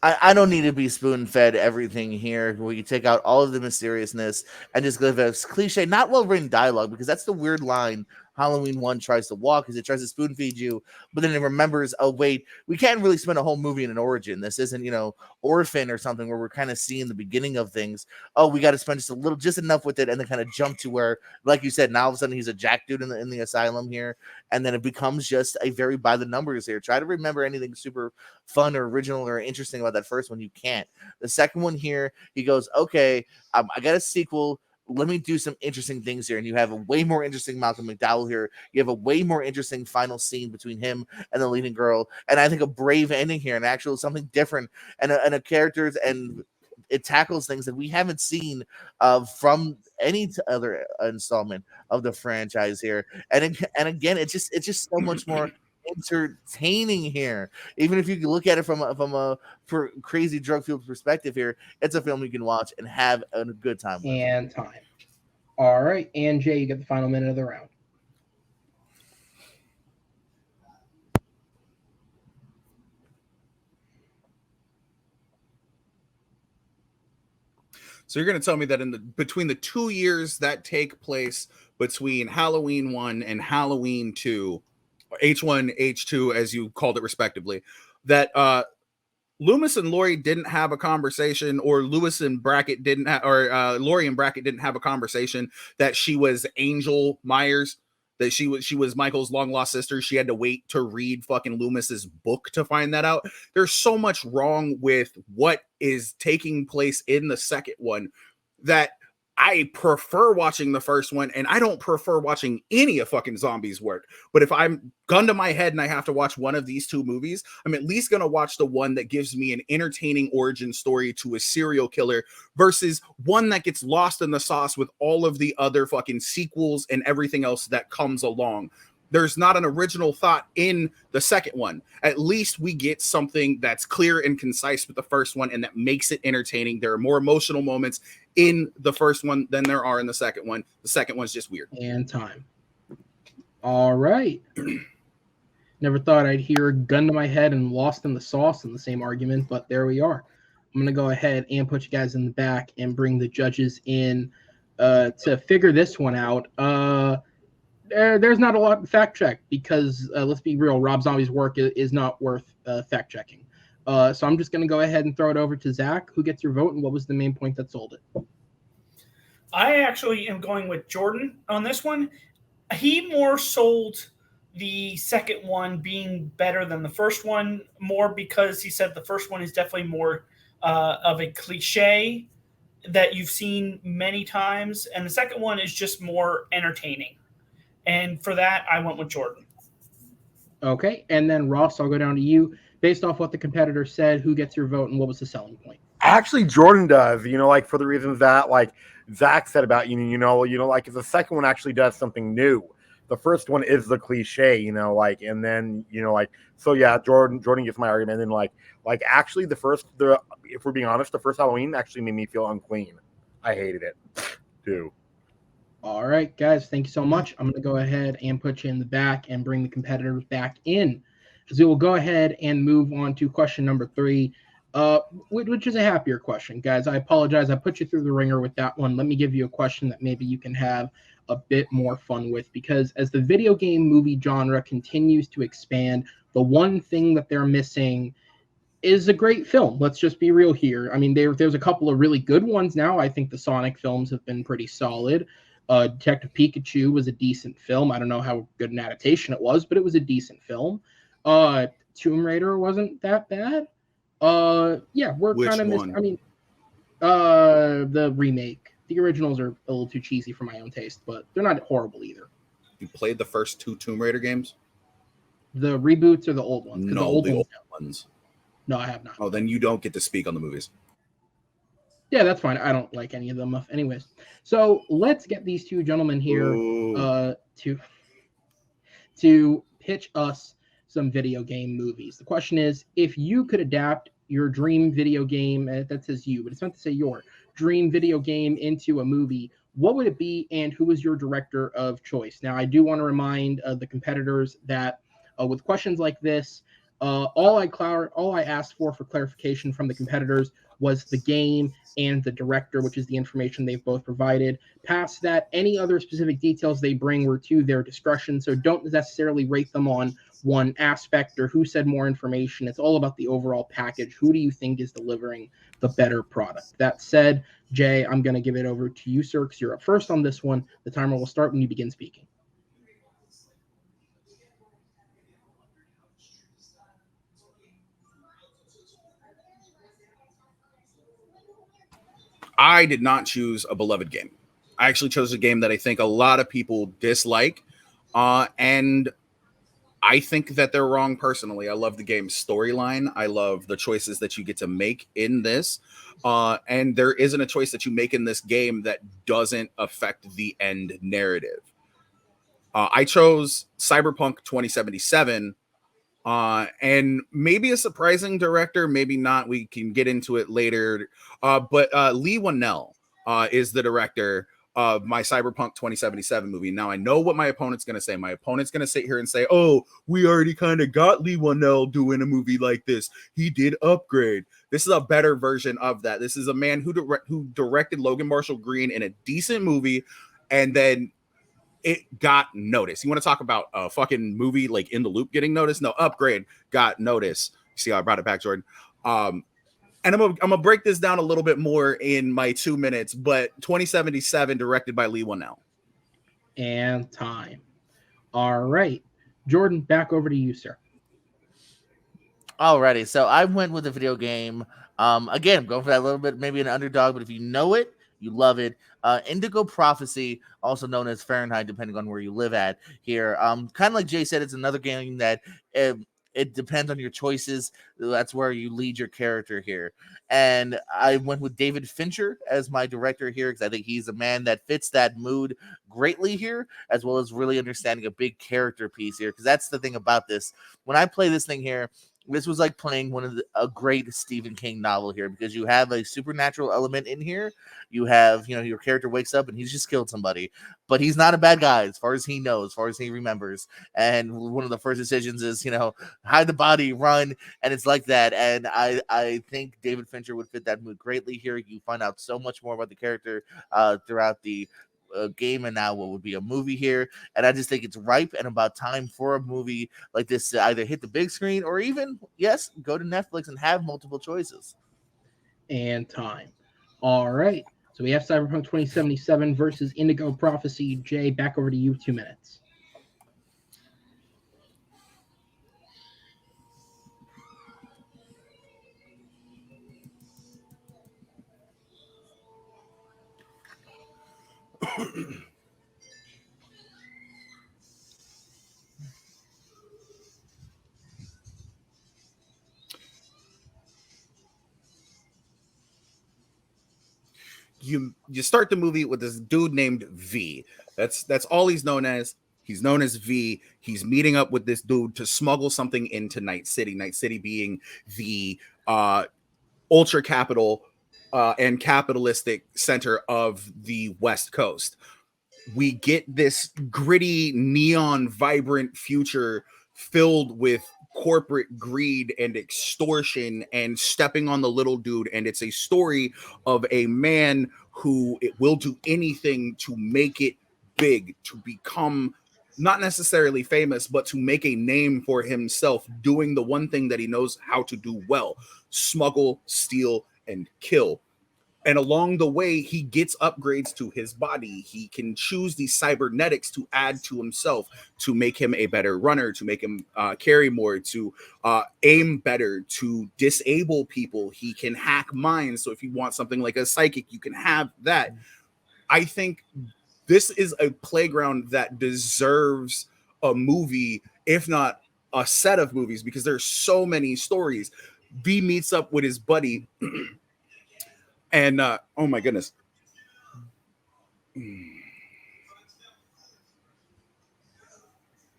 I don't need to be spoon-fed everything here, where you take out all of the mysteriousness and just give us cliche, not well-written dialogue, because that's the weird line Halloween 1 tries to walk, is it tries to spoon-feed you, but then it remembers, oh, wait, we can't really spend a whole movie in an origin. This isn't, Orphan or something where we're kind of seeing the beginning of things. Oh, we got to spend just enough with it, and then kind of jump to where, like you said, now all of a sudden he's a jack dude in the asylum here, and then it becomes just a very by the numbers here. Try to remember anything super fun or original or interesting about that first one. You can't. The second one here, he goes, okay, I got a sequel. Let me do some interesting things here. And you have a way more interesting Malcolm McDowell here. You have a way more interesting final scene between him and the leading girl. And I think a brave ending here, and actually something different, and a characters, and it tackles things that we haven't seen from any other installment of the franchise here. And again, it's just so much more entertaining here. Even if you look at it from a crazy drug fueled perspective here, it's a film you can watch and have a good time with. And time. All right, and Jay, you get the final minute of the round. So you're going to tell me that between the 2 years that take place between Halloween 1 and Halloween 2, H1, H2, as you called it respectively, that Loomis and Laurie didn't have a conversation, or Lewis and Brackett didn't or Laurie and Brackett didn't have a conversation that she was Angel Myers, that she was Michael's long lost sister. She had to wait to read fucking Loomis's book to find that out. There's so much wrong with what is taking place in the second one that I prefer watching the first one, and I don't prefer watching any of fucking Zombies' work. But if I'm gun to my head and I have to watch one of these two movies, I'm at least going to watch the one that gives me an entertaining origin story to a serial killer versus one that gets lost in the sauce with all of the other fucking sequels and everything else that comes along. There's not an original thought in the second one. At least we get something that's clear and concise with the first one and that makes it entertaining. There are more emotional moments in the first one than there are in the second one. The second one's just weird. And time. All right. Never thought I'd hear gun to my head and lost in the sauce in the same argument, but there we are. I'm going to go ahead and put you guys in the back and bring the judges in to figure this one out. There's not a lot to fact check because let's be real, Rob Zombie's work is not worth fact checking. So I'm just going to go ahead and throw it over to Zach. Who gets your vote, and what was the main point that sold it? I actually am going with Jordan on this one. He more sold the second one being better than the first one, more because he said the first one is definitely more of a cliche that you've seen many times, and the second one is just more entertaining. And for that, I went with Jordan. Okay, and then Ross, I'll go down to you. Based off what the competitor said, who gets your vote, and what was the selling point? Actually, Jordan does. Like for the reasons that like Zach said about like if the second one actually does something new. The first one is the cliche, and then so yeah, Jordan gets my argument. And like actually if we're being honest, the first Halloween actually made me feel unclean. I hated it too. All right, guys, thank you so much. I'm going to go ahead and put you in the back and bring the competitors back in. So we will go ahead and move on to question number 3, which is a happier question. Guys, I apologize. I put you through the ringer with that one. Let me give you a question that maybe you can have a bit more fun with, because as the video game movie genre continues to expand, the one thing that they're missing is a great film. Let's just be real here. I mean, there's a couple of really good ones now. I think the Sonic films have been pretty solid. Detective Pikachu was a decent film. I don't know how good an adaptation it was, but it was a decent film. Tomb Raider wasn't that bad. Yeah, we're kind of missing. I mean, the remake. The originals are a little too cheesy for my own taste, but they're not horrible either. You played the first 2 Tomb Raider games? The reboots or the old ones? No, the old ones. No, I have not. Oh, then you don't get to speak on the movies. Yeah, that's fine. I don't like any of them. Anyways, so let's get these two gentlemen here to pitch us some video game movies. The question is, if you could adapt your dream video game, that says you, but it's meant to say your dream video game into a movie, what would it be, and who is your director of choice? Now, I do want to remind the competitors that with questions like this, all I asked for clarification from the competitors was the game and the director, which is the information they've both provided. Past that, any other specific details they bring were to their discretion, so don't necessarily rate them on one aspect or who said more information. It's all about the overall package. Who do you think is delivering the better product? That said, Jay, I'm going to give it over to you, sir, because you're up first on this one. The timer will start when you begin speaking. I did not choose a beloved game. I actually chose a game that I think a lot of people dislike. And I think that they're wrong personally. I love the game's storyline. I love the choices that you get to make in this. And there isn't a choice that you make in this game that doesn't affect the end narrative. I chose Cyberpunk 2077. And maybe a surprising director, maybe not. We can get into it later. But Lee Whannell is the director of my Cyberpunk 2077 movie. Now, I know what my opponent's going to say. My opponent's going to sit here and say, oh, we already kind of got Lee Whannell doing a movie like this. He did Upgrade. This is a better version of that. This is a man who directed Logan Marshall Green in a decent movie and then it got noticed. You want to talk about a fucking movie like In the Loop getting noticed? No, Upgrade got noticed. See how I brought it back, Jordan. And I'm gonna break this down a little bit more in my 2 minutes, but 2077, directed by Lee Whannell. And time. All right. Jordan, back over to you, sir. Alrighty, so I went with a video game. Again, I'm going for that little bit, maybe an underdog, but if you know it, you love it. Indigo Prophecy, also known as Fahrenheit, depending on where you live at here. Kind of like Jay said, it's another game that it depends on your choices. That's where you lead your character here. And I went with David Fincher as my director here because I think he's a man that fits that mood greatly here, as well as really understanding a big character piece here. Because that's the thing about this. When I play this thing here, this was like playing a great Stephen King novel here, because you have a supernatural element in here. You have, your character wakes up and he's just killed somebody, but he's not a bad guy as far as he knows, as far as he remembers. And one of the first decisions is, hide the body, run. And it's like that. And I think David Fincher would fit that mood greatly here. You find out so much more about the character throughout the game and now what would be a movie here. And I just think it's ripe and about time for a movie like this to either hit the big screen or even, yes, go to Netflix and have multiple choices. And time. All right. So we have Cyberpunk 2077 versus Indigo Prophecy. Jay, back over to you, 2 minutes. You start the movie with this dude named V. That's all he's known as. He's known as V. He's meeting up with this dude to smuggle something into Night City. Night City being the ultra capital and capitalistic center of the West Coast. We get this gritty, neon, vibrant future filled with corporate greed and extortion and stepping on the little dude. And it's a story of a man who will do anything to make it big, to become not necessarily famous, but to make a name for himself, doing the one thing that he knows how to do well: smuggle, steal, and kill. And along the way, he gets upgrades to his body. He can choose these cybernetics to add to himself, to make him a better runner, to make him carry more, to aim better, to disable people. He can hack minds. So if you want something like a psychic, you can have that. I think this is a playground that deserves a movie, if not a set of movies, because there's so many stories. V meets up with his buddy. And oh my goodness.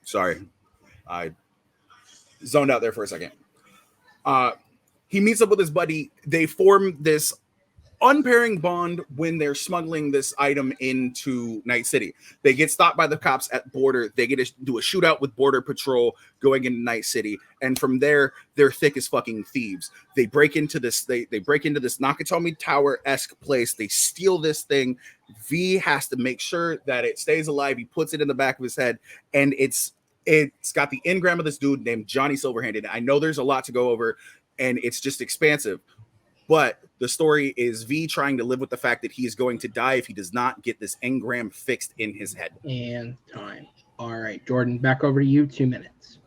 Sorry. I zoned out there for a second. He meets up with his buddy. They form this unpairing bond when they're smuggling this item into Night City. They get stopped by the cops at border. They get to do a shootout with Border Patrol going into Night City, and from there, they're thick as fucking thieves. They break into this. They break into this Nakatomi Tower-esque place. They steal this thing. V has to make sure that it stays alive. He puts it in the back of his head, and it's got the engram of this dude named Johnny Silverhanded. I know there's a lot to go over, and it's just expansive. But the story is V trying to live with the fact that he is going to die if he does not get this engram fixed in his head. And time. All right, Jordan, back over to you, 2 minutes.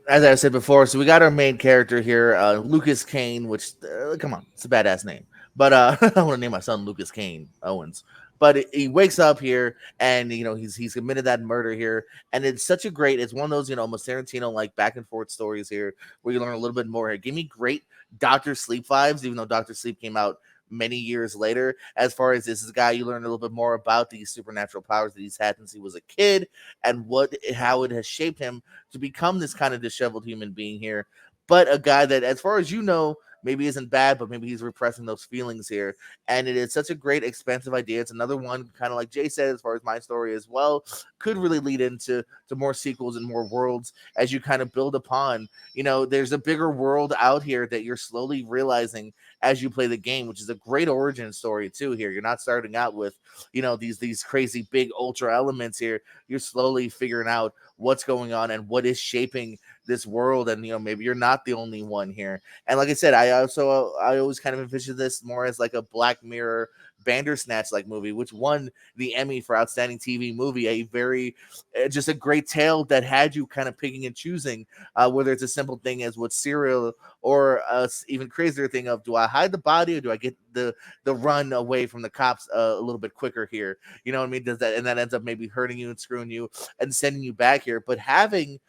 As I said before, so we got our main character here, Lucas Kane, which, come on, it's a badass name. But I want to name my son Lucas Kane Owens. But he wakes up here and, he's committed that murder here. And it's such a great, it's one of those, almost Tarantino like back and forth stories here where you learn a little bit more here. Give me great Dr. Sleep vibes, even though Dr. Sleep came out many years later. As far as this is a guy, you learn a little bit more about these supernatural powers that he's had since he was a kid and how it has shaped him to become this kind of disheveled human being here. But a guy that, as far as you know, maybe isn't bad, but maybe he's repressing those feelings here. And it is such a great, expansive idea. It's another one, kind of like Jay said, as far as my story as well, could really lead into more sequels and more worlds as you kind of build upon. There's a bigger world out here that you're slowly realizing as you play the game, which is a great origin story too. Here, you're not starting out with, you know, these crazy big ultra elements here. You're slowly figuring out what's going on and what is shaping this world, and you know, maybe you're not the only one here. And like I said, I always kind of envision this more as like a Black Mirror Bandersnatch like movie, which won the Emmy for Outstanding TV Movie. A very just a great tale that had you kind of picking and choosing, whether it's a simple thing as what serial, or even crazier thing of, do I hide the body or do I get the run away from the cops a little bit quicker here? You know what I mean? Does that, and that ends up maybe hurting you and screwing you and sending you back here. But having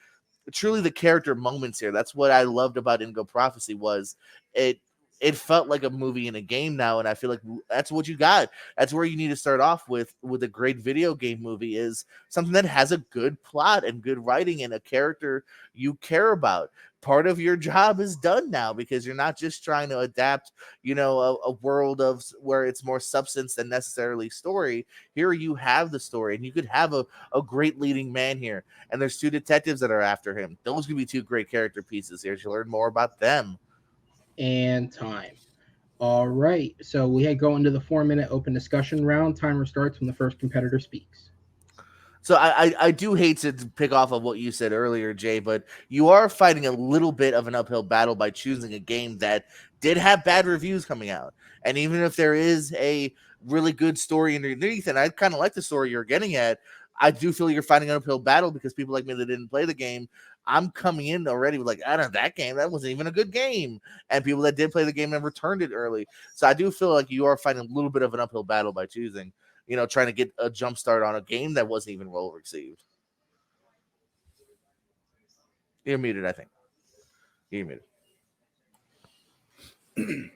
truly the character moments here, that's what I loved about Indigo Prophecy. Was it felt like a movie in a game now, and I feel like that's what you got. That's where you need to start off with a great video game movie, is something that has a good plot and good writing and a character you care about. Part of your job is done now, because you're not just trying to adapt, you know, a world of where it's more substance than necessarily story. Here you have the story, and you could have a great leading man here, and there's two detectives that are after him. Those could be two great character pieces here. You learn more about them. And time. All right. So we had go into the 4-minute open discussion round. Timer starts when the first competitor speaks. So I do hate to pick off of what you said earlier, Jay, but you are fighting a little bit of an uphill battle by choosing a game that did have bad reviews coming out. And even if there is a really good story underneath, and I kind of like the story you're getting at, I do feel you're fighting an uphill battle, because people like me that didn't play the game, I'm coming in already with like, I don't know, that game, that wasn't even a good game. And people that did play the game and returned it early. So I do feel like you are fighting a little bit of an uphill battle by choosing, you know, trying to get a jump start on a game that wasn't even well received. You're muted, I think. You're muted.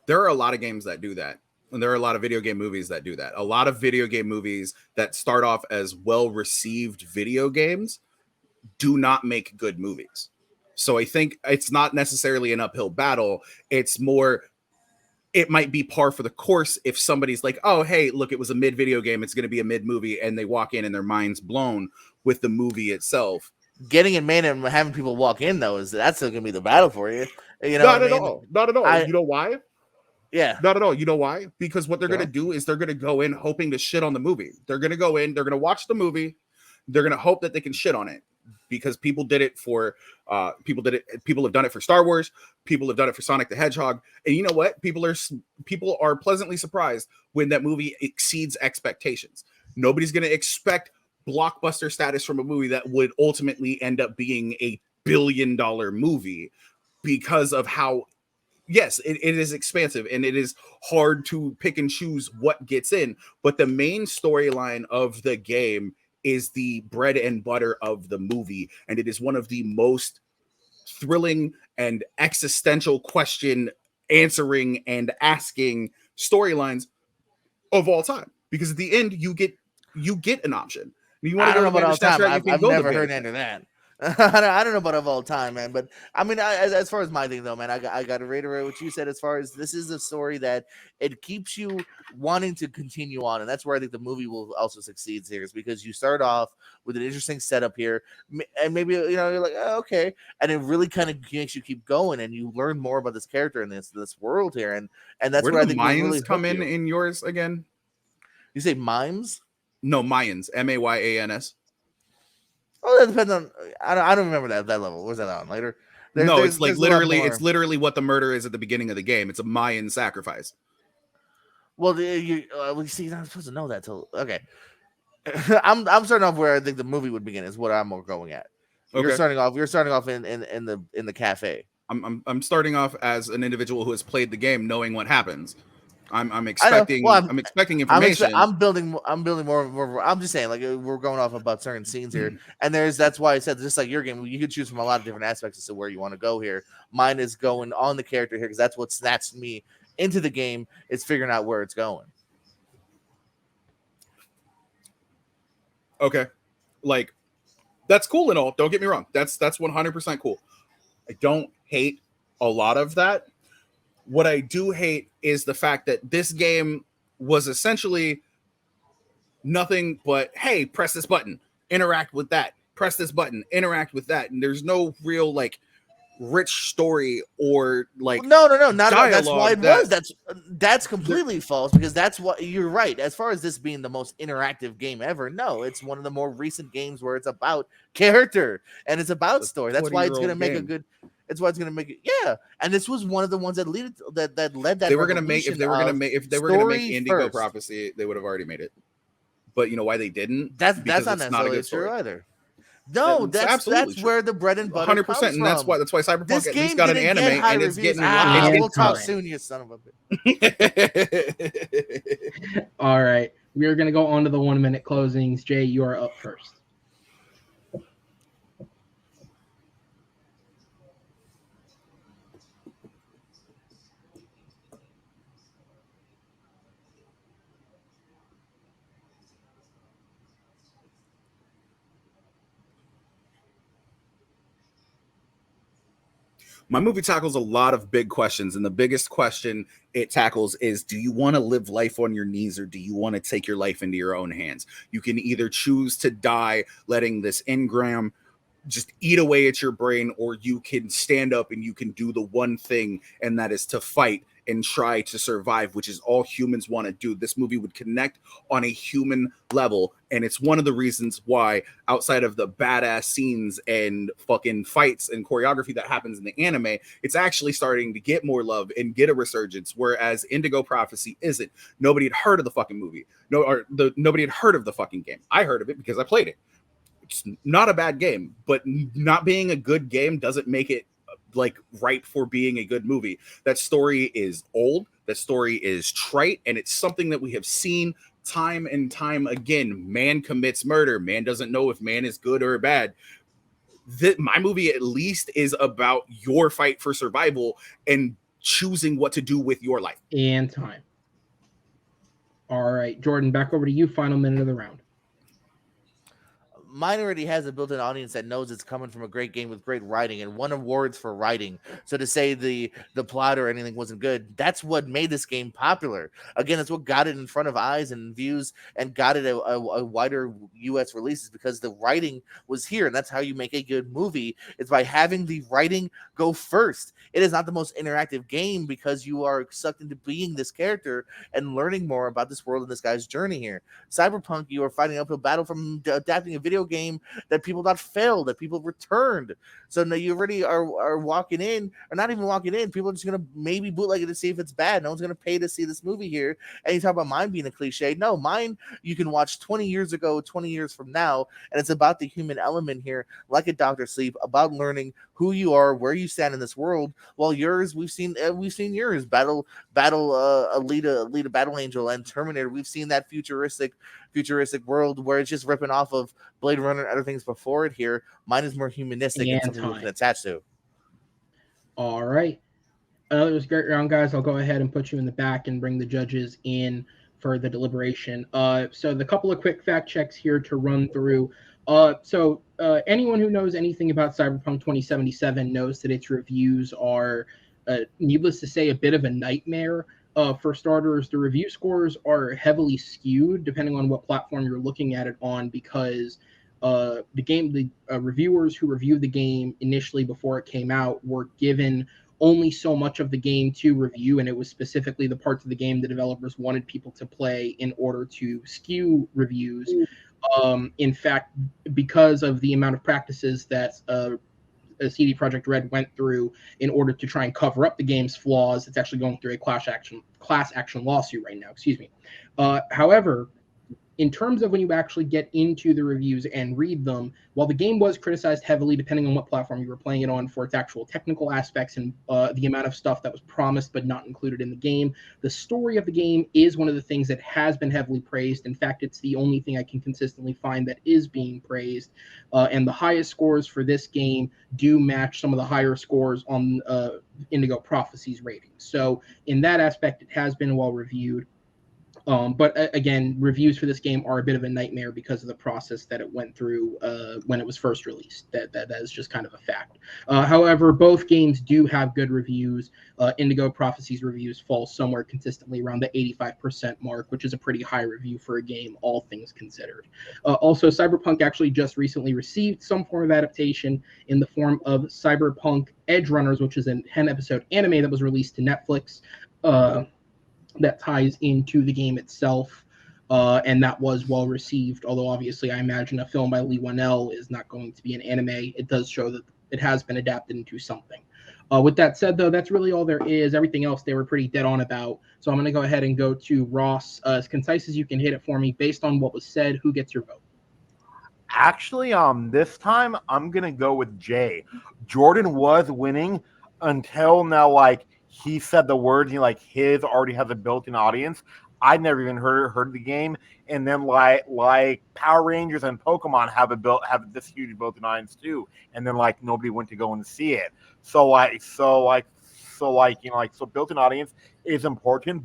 There are a lot of games that do that. And there are a lot of video game movies that do that. A lot of video game movies that start off as well-received video games do not make good movies. So I think it's not necessarily an uphill battle. It's more, it might be par for the course if somebody's like, oh, hey, look, it was a mid video game, it's going to be a mid movie, and they walk in and their mind's blown with the movie itself. Getting it made and having people walk in, though, that's still going to be the battle for you. You know, not at all. Not at all. You know why? Yeah. Not at all. You know why? Because what they're going to do is they're going to go in hoping to shit on the movie. They're going to go in, they're going to watch the movie, they're going to hope that they can shit on it. Because people did it for people have done it for Star Wars, people have done it for Sonic the Hedgehog, and you know what, people are pleasantly surprised when that movie exceeds expectations. Nobody's going to expect blockbuster status from a movie that would ultimately end up being a billion-dollar movie, because of how, yes, it is expansive and it is hard to pick and choose what gets in, but the main storyline of the game is the bread and butter of the movie, and it is one of the most thrilling and existential question answering and asking storylines of all time, because at the end you get an option. You I don't know about all time. I've never heard any of that. I don't know about of all time, man. But I mean, as far as my thing, though, man, I got to reiterate what you said. As far as this is a story that it keeps you wanting to continue on, and that's where I think the movie will also succeed here, is because you start off with an interesting setup here, and maybe you're like, oh, okay, and it really kind of makes you keep going, and you learn more about this character and this world here, and that's where I think Mayans really come in yours again. You say mimes? No, Mayans. Mayans. Oh, that depends on. I don't remember that level. Was that on later? It's literally what the murder is at the beginning of the game. It's a Mayan sacrifice. Well, you see, you're not supposed to know that till okay. I'm starting off where I think the movie would begin. Is what I'm going at. Okay. You're starting off in the cafe. I'm starting off as an individual who has played the game, knowing what happens. I'm expecting. I'm expecting information. I'm building more. I'm just saying, like, we're going off about certain scenes here, and that's why I said, just like your game, you could choose from a lot of different aspects as to where you want to go here. Mine is going on the character here, because that's what snatched me into the game. Is figuring out where it's going. Okay, like, that's cool and all. Don't get me wrong. That's 100% cool. I don't hate a lot of that. What I do hate is the fact that this game was essentially nothing but, hey, press this button, interact with that, press this button, interact with that. And there's no real, like, rich story or like no, not at all. That's why dialogue it was. That's completely false, because that's what you're right. As far as this being the most interactive game ever, no, it's one of the more recent games where it's about character and it's about story. That's why it's going to make a good. It's why it's going to make it. Yeah, and this was one of the ones that led that. They were going to make if they were going to make Indigo Prophecy, they would have already made it. But you know why they didn't? That's because not it's necessarily not a good story either. No, that's where the bread and butter 100%, comes from. And that's why Cyberpunk this at least got an anime and it's getting we'll talk soon, you son of a bitch. All right, we're gonna go on to the 1 minute closings. Jay, you are up first. My movie tackles a lot of big questions, and the biggest question it tackles is, do you want to live life on your knees, or do you want to take your life into your own hands? You can either choose to die letting this engram just eat away at your brain, or you can stand up and you can do the one thing, and that is to fight and try to survive, which is all humans want to do. This movie would connect on a human level, and it's one of the reasons why, outside of the badass scenes and fucking fights and choreography that happens in the anime, it's actually starting to get more love and get a resurgence, whereas Indigo Prophecy isn't. Nobody had heard of the fucking movie. Nobody had heard of the fucking game. I heard of it because I played it. It's not a bad game, but not being a good game doesn't make it like ripe for being a good movie. That story is old, that story is trite, and it's something that we have seen time and time again. Man commits murder, man doesn't know if man is good or bad. My movie at least is about your fight for survival and choosing what to do with your life. And time. All right, Jordan, back over to you. Final minute of the round. Mine already has a built-in audience that knows it's coming from a great game with great writing and won awards for writing. So to say the plot or anything wasn't good, that's what made this game popular. Again, it's what got it in front of eyes and views and got it a wider U.S. releases, because the writing was here, and that's how you make a good movie. It's by having the writing go first. It is not the most interactive game because you are sucked into being this character and learning more about this world and this guy's journey here. Cyberpunk, you are fighting uphill battle from adapting a video game that people thought failed, that people returned. So now you already are walking in, or not even walking in. People are just gonna maybe bootleg it to see if it's bad. No one's gonna pay to see this movie here. And you talk about mine being a cliche. No, mine you can watch 20 years ago, 20 years from now, and it's about the human element here, like a Dr. Sleep, about learning who you are, where you stand in this world. While yours, we've seen yours, Alita, Battle Angel, and Terminator. We've seen that futuristic world where it's just ripping off of Blade Runner and other things before it here. Mine is more humanistic and something you can attach to. All right. Another great round, guys. I'll go ahead and put you in the back and bring the judges in for the deliberation. So the couple of quick fact checks here to run through. Anyone who knows anything about Cyberpunk 2077 knows that its reviews are, needless to say, a bit of a nightmare. For starters, the review scores are heavily skewed depending on what platform you're looking at it on, because the reviewers who reviewed the game initially before it came out were given only so much of the game to review, and it was specifically the parts of the game the developers wanted people to play in order to skew reviews. In fact, because of the amount of practices that CD Projekt Red went through in order to try and cover up the game's flaws, it's actually going through a class action lawsuit right now. Excuse me. However, in terms of when you actually get into the reviews and read them, while the game was criticized heavily, depending on what platform you were playing it on, for its actual technical aspects and the amount of stuff that was promised but not included in the game, the story of the game is one of the things that has been heavily praised. In fact, it's the only thing I can consistently find that is being praised. And the highest scores for this game do match some of the higher scores on Indigo Prophecy's ratings. So in that aspect, it has been well reviewed. But again, reviews for this game are a bit of a nightmare because of the process that it went through when it was first released. That is just kind of a fact. However, both games do have good reviews. Indigo Prophecy's reviews fall somewhere consistently around the 85% mark, which is a pretty high review for a game, all things considered. Also, Cyberpunk actually just recently received some form of adaptation in the form of Cyberpunk Edge Runners, which is a 10-episode anime that was released to Netflix. That ties into the game itself, and that was well received. Although obviously, I imagine a film by Lee Whannell is not going to be an anime. It does show that it has been adapted into something. With that said, though, that's really all there is. Everything else they were pretty dead on about. So I'm going to go ahead and go to Ross. As concise as you can hit it for me, based on what was said, who gets your vote? Actually, this time I'm gonna go with Jay. Jordan was winning until now. Like he said the words, his already has a built-in audience. I never even heard the game, and then like Power Rangers and Pokemon have this huge built-in audience too, and then nobody went to go and see it. So built-in audience is important,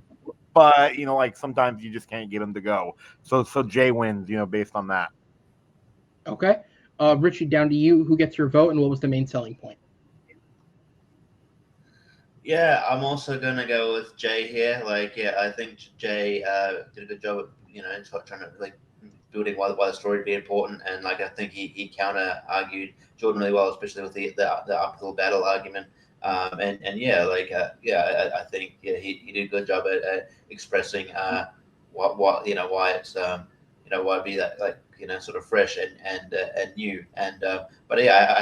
but sometimes you just can't get them to go. So Jay wins, based on that. Okay. Richie, down to you. Who gets your vote, and what was the main selling point? Yeah, I'm also gonna go with Jay here. I think Jay did a good job at, trying to building why the story would be important, and I think he counter argued Jordan really well, especially with the uphill battle argument. I think he did a good job at expressing what why it's why it'd be that sort of fresh and new, and but yeah, I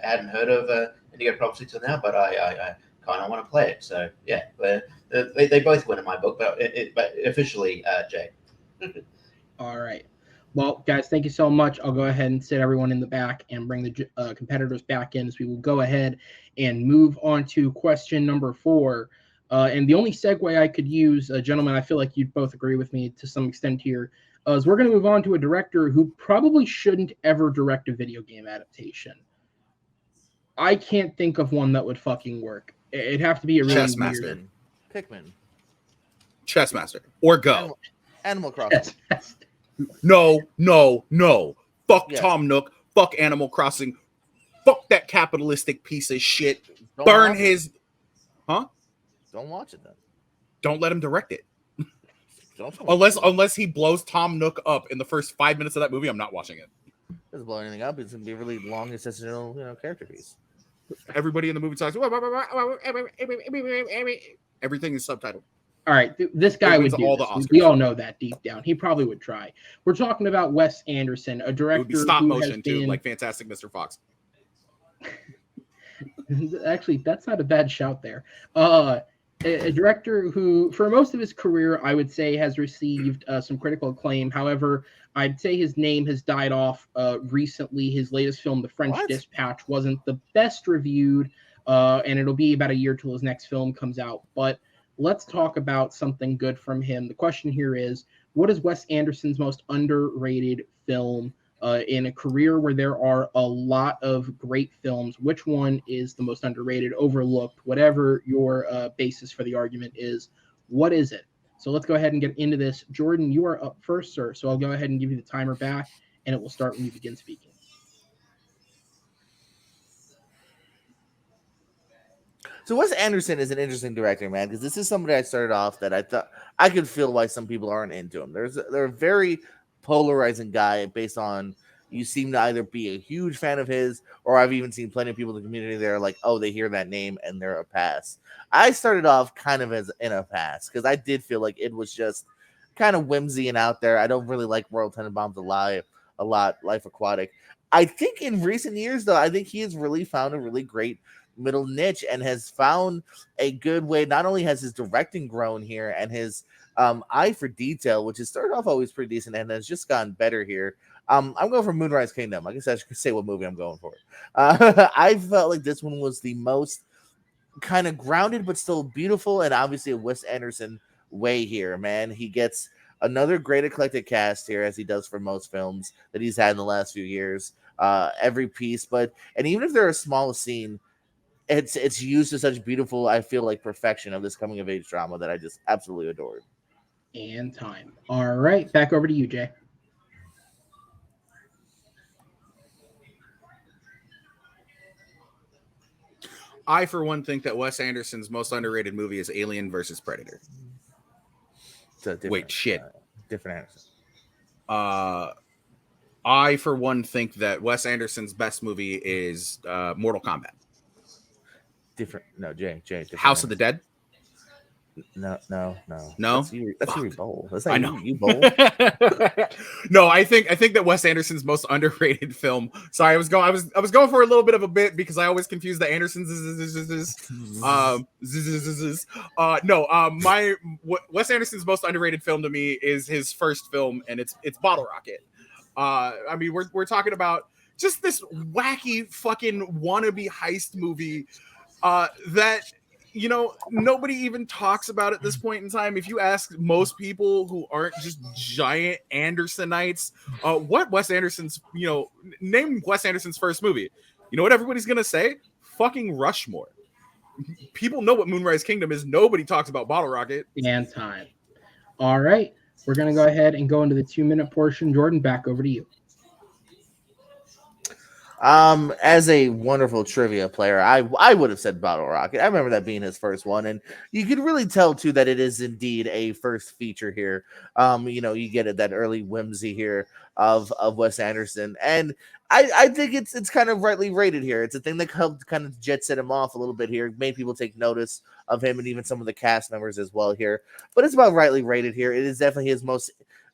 hadn't heard of Indigo Prophecy till now, but I kind of want to play it. So yeah, but they both win in my book, but officially Jay. All right. Well, guys, thank you so much. I'll go ahead and sit everyone in the back and bring the competitors back in, as we will go ahead and move on to question number 4. And the only segue I could use, gentlemen, I feel like you'd both agree with me to some extent here, is we're going to move on to a director who probably shouldn't ever direct a video game adaptation. I can't think of one that would fucking work. It'd have to be a really Chessmaster. Pikmin. Chessmaster. Or Go. Animal Crossing. No. Fuck Yeah. Tom Nook. Fuck Animal Crossing. Fuck that capitalistic piece of shit. Don't Burn watch his... Huh? it. Don't watch it then. Don't let him direct it. Don't Unless he blows Tom Nook up in the first 5 minutes of that movie, I'm not watching it. doesn't blow anything up. It's gonna be a really long, essential, character piece. Everybody in the movie talks. Everything is subtitled. All right, this guy would do all this. the Oscars. We all know that deep down. He probably would try. We're talking about Wes Anderson, a It would director be stop who motion has too, been... like Fantastic Mr. Fox. Actually, that's not a bad shout there. A director who, for most of his career, I would say has received some critical acclaim. However, I'd say his name has died off recently. His latest film, The French Dispatch, wasn't the best reviewed, and it'll be about a year till his next film comes out. But let's talk about something good from him. The question here is, what is Wes Anderson's most underrated film? In a career where there are a lot of great films, which one is the most underrated, overlooked, whatever your basis for the argument is? What is it? So let's go ahead and get into this. Jordan, you are up first, sir. So I'll go ahead and give you the timer back, and it will start when you begin speaking. So Wes Anderson is an interesting director, man, because this is somebody I started off that I thought I could feel why some people aren't into him. They're a very polarizing guy based on you seem to either be a huge fan of his, or I've even seen plenty of people in the community that are like, oh, they hear that name and they're a pass. I started off kind of as in a pass because I did feel like it was just kind of whimsy and out there. I don't really like Royal Tenenbaums a lot, Life Aquatic. I think in recent years, though, I think he has really found a really great middle niche and has found a good way. Not only has his directing grown here and his eye for detail, which has started off always pretty decent and has just gotten better here. I'm going for Moonrise Kingdom. I guess I should say what movie I'm going for. I felt like this one was the most kind of grounded but still beautiful, and obviously a Wes Anderson way here, man. He gets another great eclectic cast here, as he does for most films that he's had in the last few years. Every piece, and even if they're a small scene, it's used to such beautiful, I feel like, perfection of this coming of age drama that I just absolutely adored. And time. All right, back over to you, Jay. I, for one, think that Wes Anderson's most underrated movie is Alien versus Predator. Wait, shit. Different Anderson. I, for one, think that Wes Anderson's best movie is Mortal Kombat. Different. No, Jay. House of the Dead. No. That's you bowl. That's I not know. you bowl. No, I think that Wes Anderson's most underrated film. Sorry, I was going for a little bit of a bit because I always confuse the Andersons. Wes Anderson's most underrated film to me is his first film, and it's Bottle Rocket. I mean, we're talking about just this wacky fucking wannabe heist movie that, you know, nobody even talks about at this point in time. If you ask most people who aren't just giant Andersonites, what Wes Anderson's, you know, name Wes Anderson's first movie, you know what everybody's gonna say? Fucking Rushmore. People know what Moonrise Kingdom is. Nobody talks about Bottle Rocket. And time. All right, we're gonna go ahead and go into the 2-minute portion. Jordan, back over to you. As a wonderful trivia player, I would have said Bottle Rocket. I remember that being his first one, and you could really tell too that it is indeed a first feature here. You know, you get it, that early whimsy here of Wes Anderson, and I think it's kind of rightly rated here. It's a thing that helped kind of jet set him off a little bit here, made people take notice of him, and even some of the cast members as well here. But it's about rightly rated here. It is definitely his most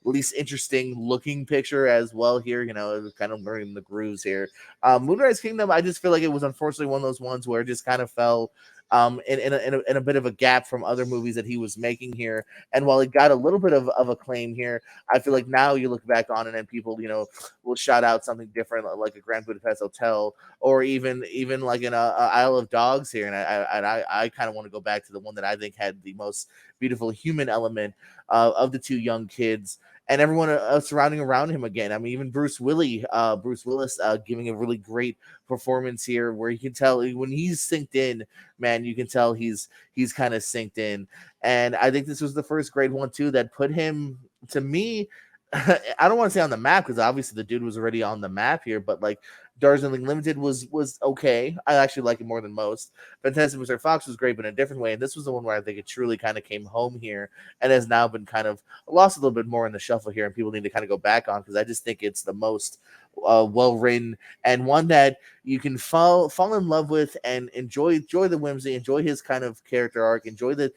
least interesting looking picture as well here. You know, it was kind of learning the grooves here. Moonrise Kingdom, I just feel like it was unfortunately one of those ones where it just kind of fell in a bit of a gap from other movies that he was making here. And while it got a little bit of acclaim here, I feel like now you look back on it and people, you know, will shout out something different like a Grand Budapest Hotel, or even like in a Isle of Dogs here. And I kind of want to go back to the one that I think had the most beautiful human element of the two young kids and everyone surrounding around him again. I mean, even Bruce Willis giving a really great performance here, where you can tell when he's synced in, man, you can tell he's kind of synced in. And I think this was the first great one too that put him, to me, I don't want to say on the map, because obviously the dude was already on the map here, but like Darjeeling Limited was okay. I actually like it more than most. Fantastic Mr. Fox was great, but in a different way. And this was the one where I think it truly kind of came home here and has now been kind of lost a little bit more in the shuffle here, and people need to kind of go back on, because I just think it's the most well written and one that you can fall in love with and enjoy the whimsy, enjoy his kind of character arc, enjoy the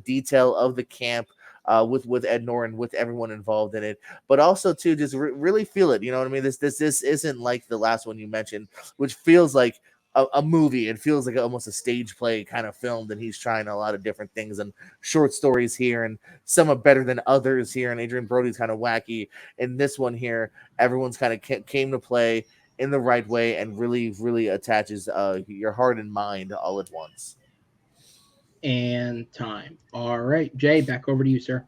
detail of the camp. With Ed Norton, with everyone involved in it, but also to just really feel it. You know what I mean? This isn't like the last one you mentioned, which feels like a movie. It feels like almost a stage play kind of film. That he's trying a lot of different things and short stories here, and some are better than others here. And Adrian Brody's kind of wacky. In this one here, everyone's kind of came to play in the right way and really attaches your heart and mind all at once. And time. All right, Jay, back over to you, sir.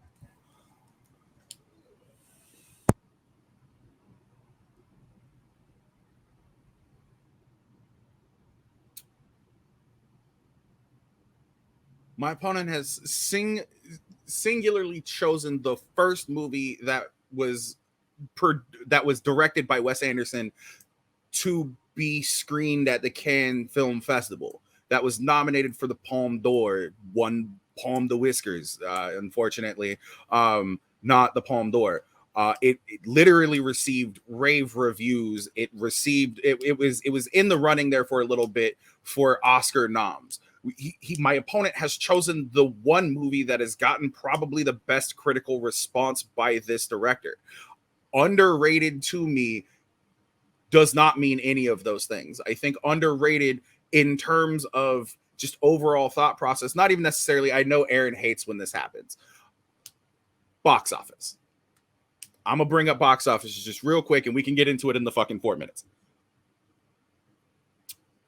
My opponent has singularly chosen the first movie that was directed by Wes Anderson to be screened at the Cannes Film Festival. That was nominated for the Palme d'Or, won Palme de Whiskers, unfortunately, not the Palme d'Or. It literally received rave reviews. It was in the running there for a little bit for Oscar noms. My opponent has chosen the one movie that has gotten probably the best critical response by this director. Underrated to me does not mean any of those things. I think underrated in terms of just overall thought process, not even necessarily. I know Aaron hates when this happens. Box office. I'm gonna bring up box office just real quick, and we can get into it in the fucking 4 minutes.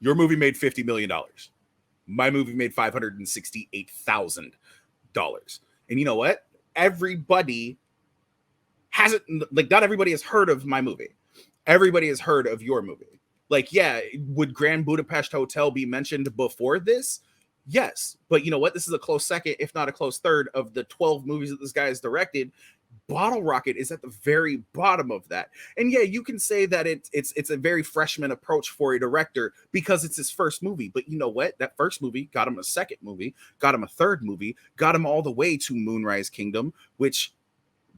Your movie made $50 million. My movie made $568,000. And you know what? Everybody hasn't, like, not everybody has heard of my movie. Everybody has heard of your movie. Like, yeah, would Grand Budapest Hotel be mentioned before this? Yes, but you know what? This is a close second, if not a close third, of the 12 movies that this guy has directed. Bottle Rocket is at the very bottom of that. And yeah, you can say that it's a very freshman approach for a director because it's his first movie. But you know what? That first movie got him a second movie, got him a third movie, got him all the way to Moonrise Kingdom, which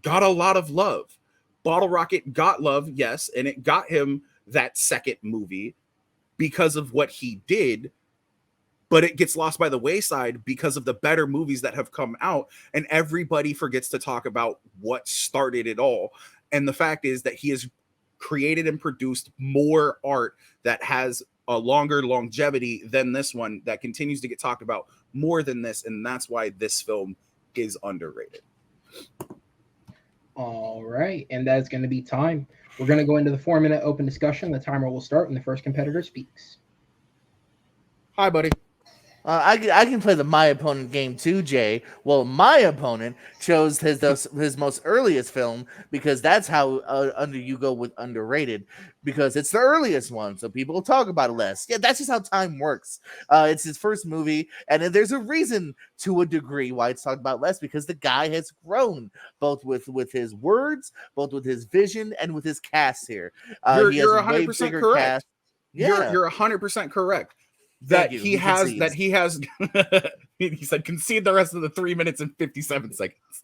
got a lot of love. Bottle Rocket got love, yes, and it got him that second movie because of what he did. But it gets lost by the wayside because of the better movies that have come out, and everybody forgets to talk about what started it all. And the fact is that he has created and produced more art that has a longer longevity than this one, that continues to get talked about more than this, and that's why this film is underrated. All right, and that is going to be time. We're going to go into the 4-minute open discussion. The timer will start when the first competitor speaks. Hi, buddy. I can play the my opponent game too, Jay. Well, my opponent chose his most earliest film because that's how you go with underrated, because it's the earliest one, so people talk about it less. Yeah, that's just how time works. It's his first movie, and there's a reason to a degree why it's talked about less, because the guy has grown both with his words, both with his vision, and with his cast here. You're 100% correct. Cast. Yeah. You're 100% correct. He said concede the rest of the 3 minutes and 57 seconds.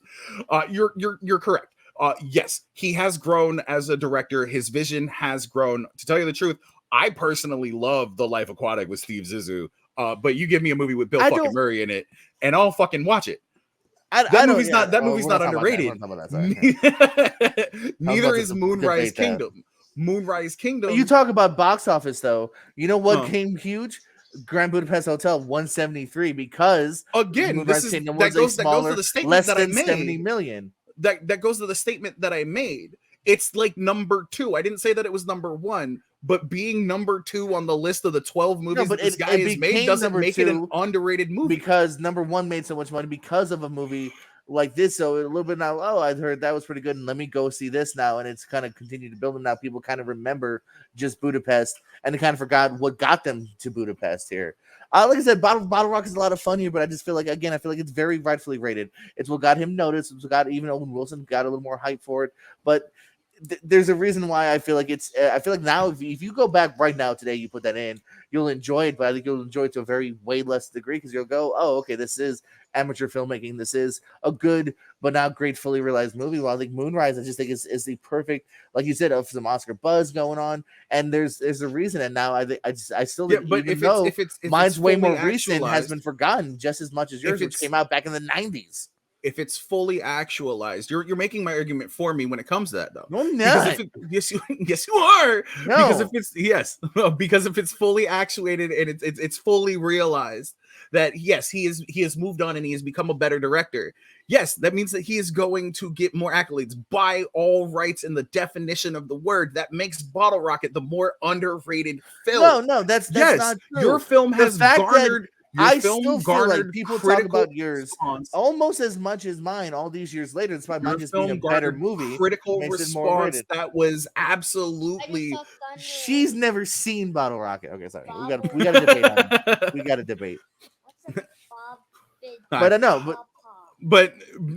You're correct. Yes, he has grown as a director. His vision has grown. To tell you the truth, I personally love The Life Aquatic with Steve Zissou. But you give me a movie with Bill fucking Murray in it, and I'll fucking watch it. That movie's not underrated. Neither is Moonrise Kingdom. Moonrise Kingdom. You talk about box office though. You know what came huge? Grand Budapest Hotel 173, because again that goes to the statement less that than I made. 70 million. That goes to the statement that I made. It's like number 2. I didn't say that it was number 1, but being number 2 on the list of the 12 movies that this guy has made doesn't make it an underrated movie, because number 1 made so much money because of a movie like this. So a little bit now, I heard that was pretty good, and let me go see this now. And it's kind of continued to build, and now people kind of remember just Budapest, and they kind of forgot what got them to Budapest here. Like I said, Bottle Rock is a lot of fun here, but I just feel like it's very rightfully rated. It's what got him noticed. It's what got even Owen Wilson got a little more hype for it. But there's a reason why I feel like I feel like now if you go back right now today, you put that in, you'll enjoy it, but I think you'll enjoy it to a very way less degree, because you'll go, oh, okay, this is amateur filmmaking. This is a good but not great fully realized movie. Well, I think Moonrise, I just think is the perfect, like you said, of some Oscar buzz going on, and there's a reason. And now I still think, but if it's mine's way more recent, has been forgotten just as much as yours, which came out back in the 90s. If it's fully actualized, you're making my argument for me when it comes to that, though. No, I'm not. Yes, you are. No. Because if it's fully actuated and it's fully realized that yes, he has moved on and he has become a better director. Yes, that means that he is going to get more accolades by all rights in the definition of the word. That makes Bottle Rocket the more underrated film. No, that's not true. Your film has garnered. I still feel like people talk about yours almost as much as mine all these years later. Despite mine just being a better movie, critical response that was absolutely. She's never seen Bottle Rocket. Okay, sorry, we got to debate on it. We got to debate. But I know, but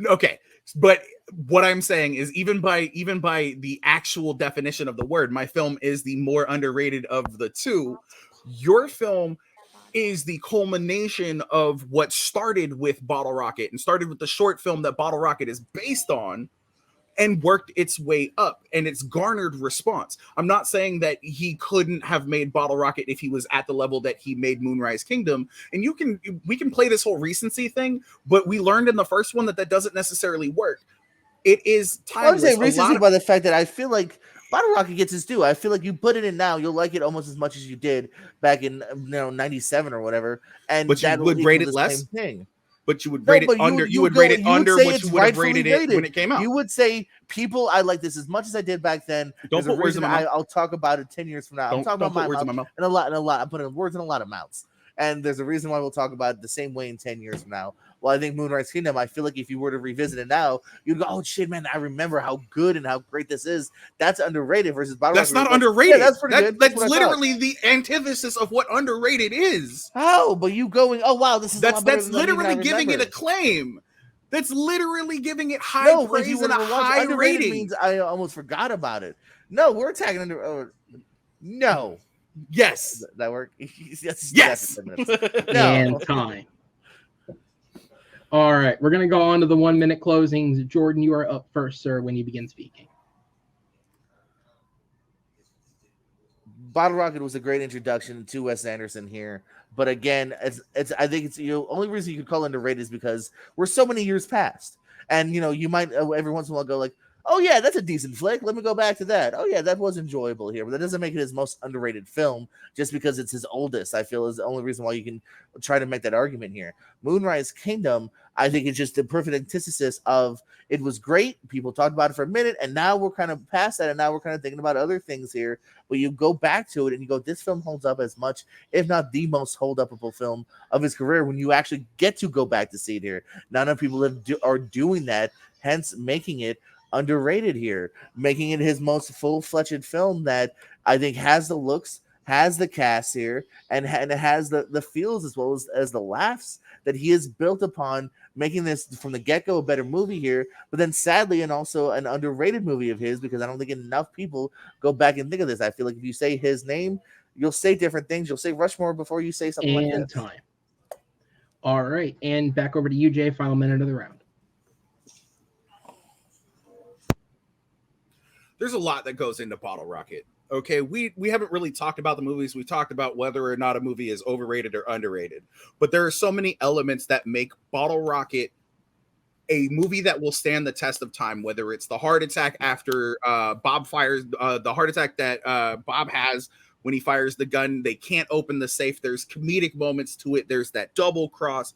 okay. But what I'm saying is, even by the actual definition of the word, my film is the more underrated of the two. Your film is the culmination of what started with Bottle Rocket and started with the short film that Bottle Rocket is based on, and worked its way up, and it's garnered response. I'm not saying that he couldn't have made Bottle Rocket if he was at the level that he made Moonrise Kingdom. And we can play this whole recency thing, but we learned in the first one that doesn't necessarily work. It is timeless. I would say recency by the fact that I feel like Bottle Rocket gets its due. I feel like you put it in now, you'll like it almost as much as you did back in 97 or whatever. And but you would rate it less. Thing. But you would rate it under. You would rate it under what you would have rated it when it came out. You would say, people, I like this as much as I did back then. Don't put words in my mouth. I'll talk about it 10 years from now. I'm talking about words in my mouth. And a lot. I'm putting words in a lot of mouths. And there's a reason why we'll talk about it the same way in 10 years from now. Well, I think Moonrise Kingdom, I feel like if you were to revisit it now, you'd go, oh shit, man, I remember how good and how great this is. That's underrated versus Battle That's Rocket. not underrated. Yeah, that's pretty good. That's literally the antithesis of what underrated is. How? But you going, oh wow, this is a lot better That's than even literally I giving it remember. a claim. That's literally giving it high No, if praise you were and a to watch high underrated rating. means I almost forgot about it. No, we're attacking under. No. Yes. Does that work? Yes. Yes. No. And time. All right, we're going to go on to the 1 minute closings. Jordan, you are up first, sir, when you begin speaking. Bottle Rocket was a great introduction to Wes Anderson here. But again, it's I think it's only reason you could call it underrated is because we're so many years past. And you might every once in a while go like, oh yeah, that's a decent flick. Let me go back to that. Oh yeah, that was enjoyable here. But that doesn't make it his most underrated film just because it's his oldest. I feel is the only reason why you can try to make that argument here. Moonrise Kingdom, I think it's just the perfect antithesis of it was great. People talked about it for a minute, and now we're kind of past that, and now we're kind of thinking about other things here. But you go back to it and you go, this film holds up as much, if not the most hold-upable film of his career when you actually get to go back to see it here. Not enough people are doing that, hence making it underrated here, making it his most full-fledged film that I think has the looks, has the cast here, and it has the feels as well as the laughs that he has built upon, making this from the get-go a better movie here, but then sadly and also an underrated movie of his because I don't think enough people go back and think of this. I feel like if you say his name, you'll say different things. You'll say Rushmore before you say something like this. Time. All right, and back over to you, Jay, final minute of the round. There's a lot that goes into Bottle Rocket. Okay, we haven't really talked about the movies. We talked about whether or not a movie is overrated or underrated. But there are so many elements that make Bottle Rocket a movie that will stand the test of time, whether it's the heart attack after Bob fires, the heart attack that Bob has when he fires the gun. They can't open the safe. There's comedic moments to it. There's that double cross.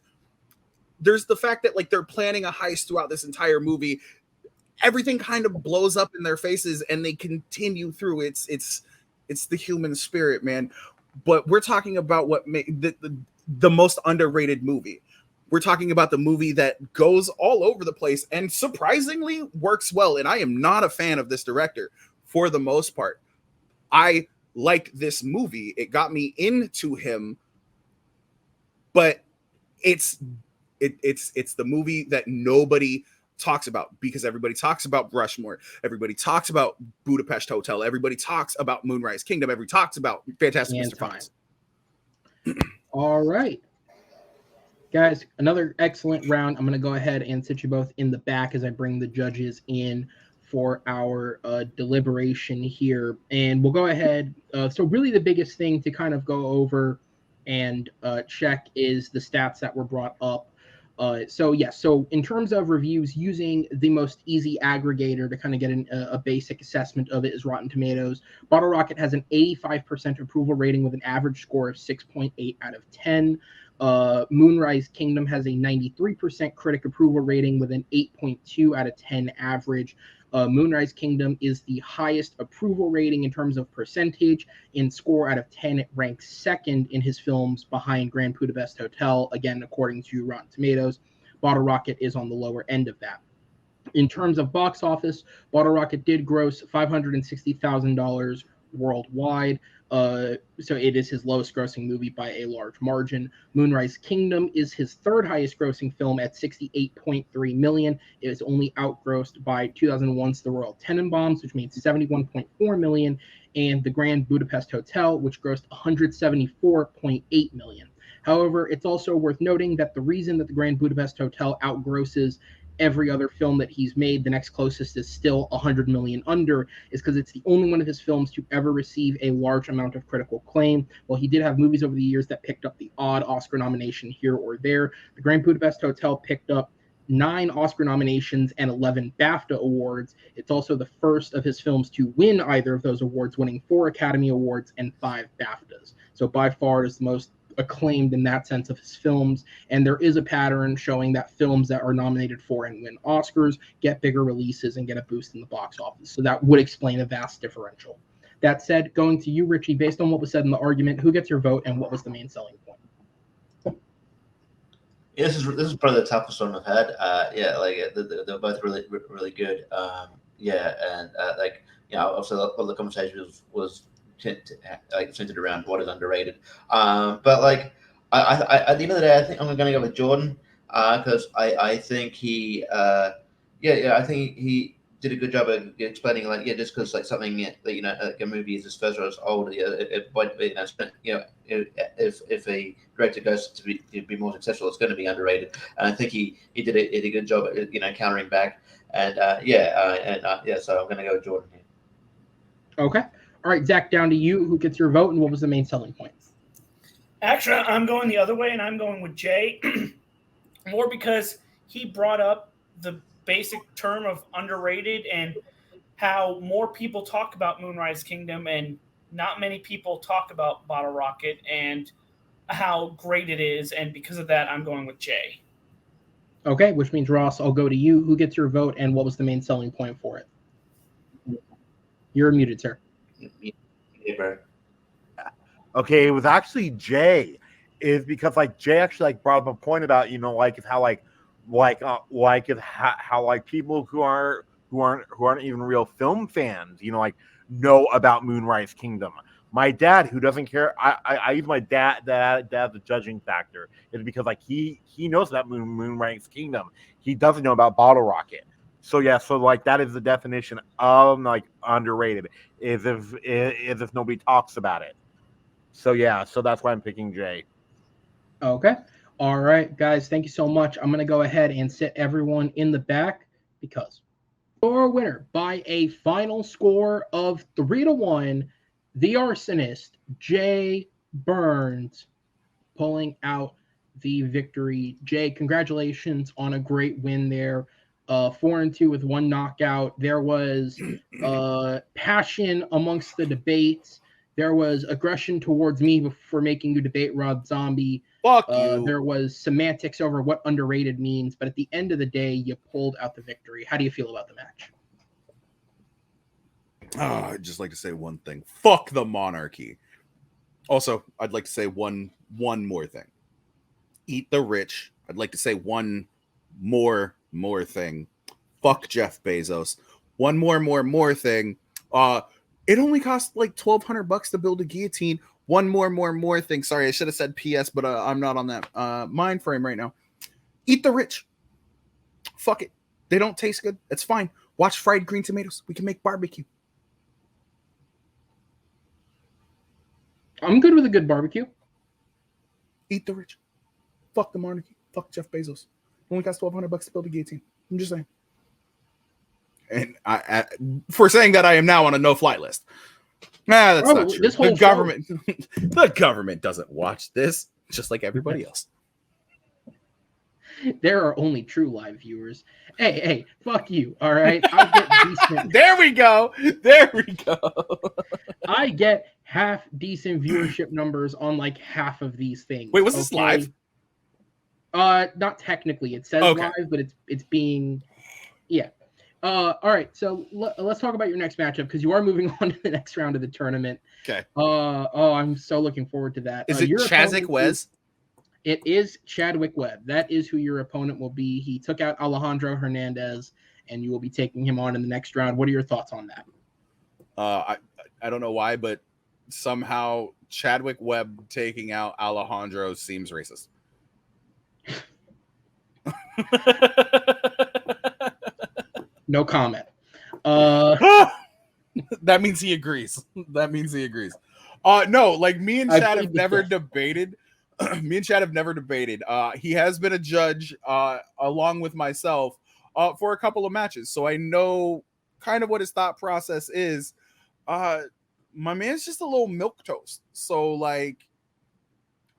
There's the fact that like they're planning a heist throughout this entire movie. Everything kind of blows up in their faces and they continue through. It's the human spirit, man. But we're talking about what made the most underrated movie. We're talking about the movie that goes all over the place and surprisingly works well. And I am not a fan of this director for the most part. I like this movie. It got me into him, but it's the movie that nobody talks about because everybody talks about Rushmore, everybody talks about Budapest Hotel, everybody talks about Moonrise Kingdom, everybody talks about Fantastic Mr. Fox. All right, guys, another excellent round. I'm going to go ahead and sit you both in the back as I bring the judges in for our deliberation here, and we'll go ahead. So really the biggest thing to kind of go over and check is the stats that were brought up. So in terms of reviews, using the most easy aggregator to kind of get a basic assessment of it is Rotten Tomatoes. Bottle Rocket has an 85% approval rating with an average score of 6.8 out of 10. Moonrise Kingdom has a 93% critic approval rating with an 8.2 out of 10 average. Moonrise Kingdom is the highest approval rating in terms of percentage. In score out of 10, it ranks second in his films behind Grand Budapest Hotel, again, according to Rotten Tomatoes. Bottle Rocket is on the lower end of that. In terms of box office, Bottle Rocket did gross $560,000 worldwide. So it is his lowest grossing movie by a large margin. Moonrise Kingdom is his third highest grossing film at $68.3 million. It is only outgrossed by 2001's The Royal Tenenbaums, which made $71.4 million, and The Grand Budapest Hotel, which grossed $174.8 million. However, it's also worth noting that the reason that The Grand Budapest Hotel outgrosses every other film that he's made, the next closest is still 100 million under, is because it's the only one of his films to ever receive a large amount of critical acclaim. While he did have movies over the years that picked up the odd Oscar nomination here or there, The Grand Budapest Hotel picked up 9 Oscar nominations and 11 BAFTA awards. It's also the first of his films to win either of those awards, winning 4 Academy Awards and 5 BAFTAs. So by far it is the most acclaimed in that sense of his films, and there is a pattern showing that films that are nominated for and win Oscars get bigger releases and get a boost in the box office. So that would explain a vast differential. That said, going to you, Richie, based on what was said in the argument, who gets your vote and what was the main selling point? Yeah, this is probably the toughest one I've had. Yeah, like they're both really good. And like also a lot of the conversation was centered around what is underrated. But like I at the end of the day, I think I'm going to go with Jordan because I think he I think he did a good job of explaining like just because like something that like a movie is this first or as old if a director goes to be more successful, it's going to be underrated. And I think he did a good job at countering back. And so I'm going to go with Jordan here. Okay. All right, Zach, down to you. Who gets your vote, and what was the main selling point? Actually, I'm going the other way, and I'm going with Jay. More because he brought up the basic term of underrated and how more people talk about Moonrise Kingdom and not many people talk about Bottle Rocket and how great it is. And because of that, I'm going with Jay. Okay, which means, Ross, I'll go to you. Who gets your vote, and what was the main selling point for it? You're muted, sir. Okay, it was actually Jay. Is because like Jay actually like brought up a point about like how people who aren't even real film fans like know about Moonrise Kingdom. My dad, who doesn't care, I use my dad as a judging factor, is because like he knows about Moonrise Kingdom. He doesn't know about Bottle Rocket. So yeah, so like that is the definition of like underrated, is if nobody talks about it. So yeah, so that's why I'm picking Jay. Okay. All right, guys, thank you so much. I'm going to go ahead and sit everyone in the back because your winner by a final score of 3-1, the Arsonist, Jay Burnz, pulling out the victory. Jay, congratulations on a great win there. 4-2 with one knockout. There was passion amongst the debates. There was aggression towards me for making you debate Rob Zombie. Fuck you. There was semantics over what underrated means, but at the end of the day, you pulled out the victory. How do you feel about the match? I'd just like to say one thing. Fuck the monarchy. Also, I'd like to say one more thing. Eat the rich. I'd like to say one more thing. Fuck Jeff Bezos. One more thing. It only cost like $1,200 to build a guillotine. One more thing. Sorry, I should have said PS, but I'm not on that mind frame right now. Eat the rich. Fuck it. They don't taste good. It's fine. Watch Fried Green Tomatoes. We can make barbecue. I'm good with a good barbecue. Eat the rich. Fuck the monarchy. Fuck Jeff Bezos. Only cost $1,200 to build a guillotine. I'm just saying. And I for saying that, I am now on a no-fly list. That's not true. The government doesn't watch this, just like everybody else. There are only true live viewers. Hey, fuck you, all right? I get decent. There we go. I get half decent viewership numbers on like half of these things. Wait, was this live? Not technically. It says live, but it's being, yeah. All right, so let's talk about your next matchup because you are moving on to the next round of the tournament. Okay. I'm so looking forward to that. Is it Chadwick Wes? It is Chadwick Webb. That is who your opponent will be. He took out Alejandro Hernandez, and you will be taking him on in the next round. What are your thoughts on that? I don't know why, but somehow Chadwick Webb taking out Alejandro seems racist. No comment. That means he agrees. No, like me and Chad have never debated. Me and Chad have never debated. He has been a judge along with myself for a couple of matches, so I know kind of what his thought process is. My man's just a little milquetoast. So like,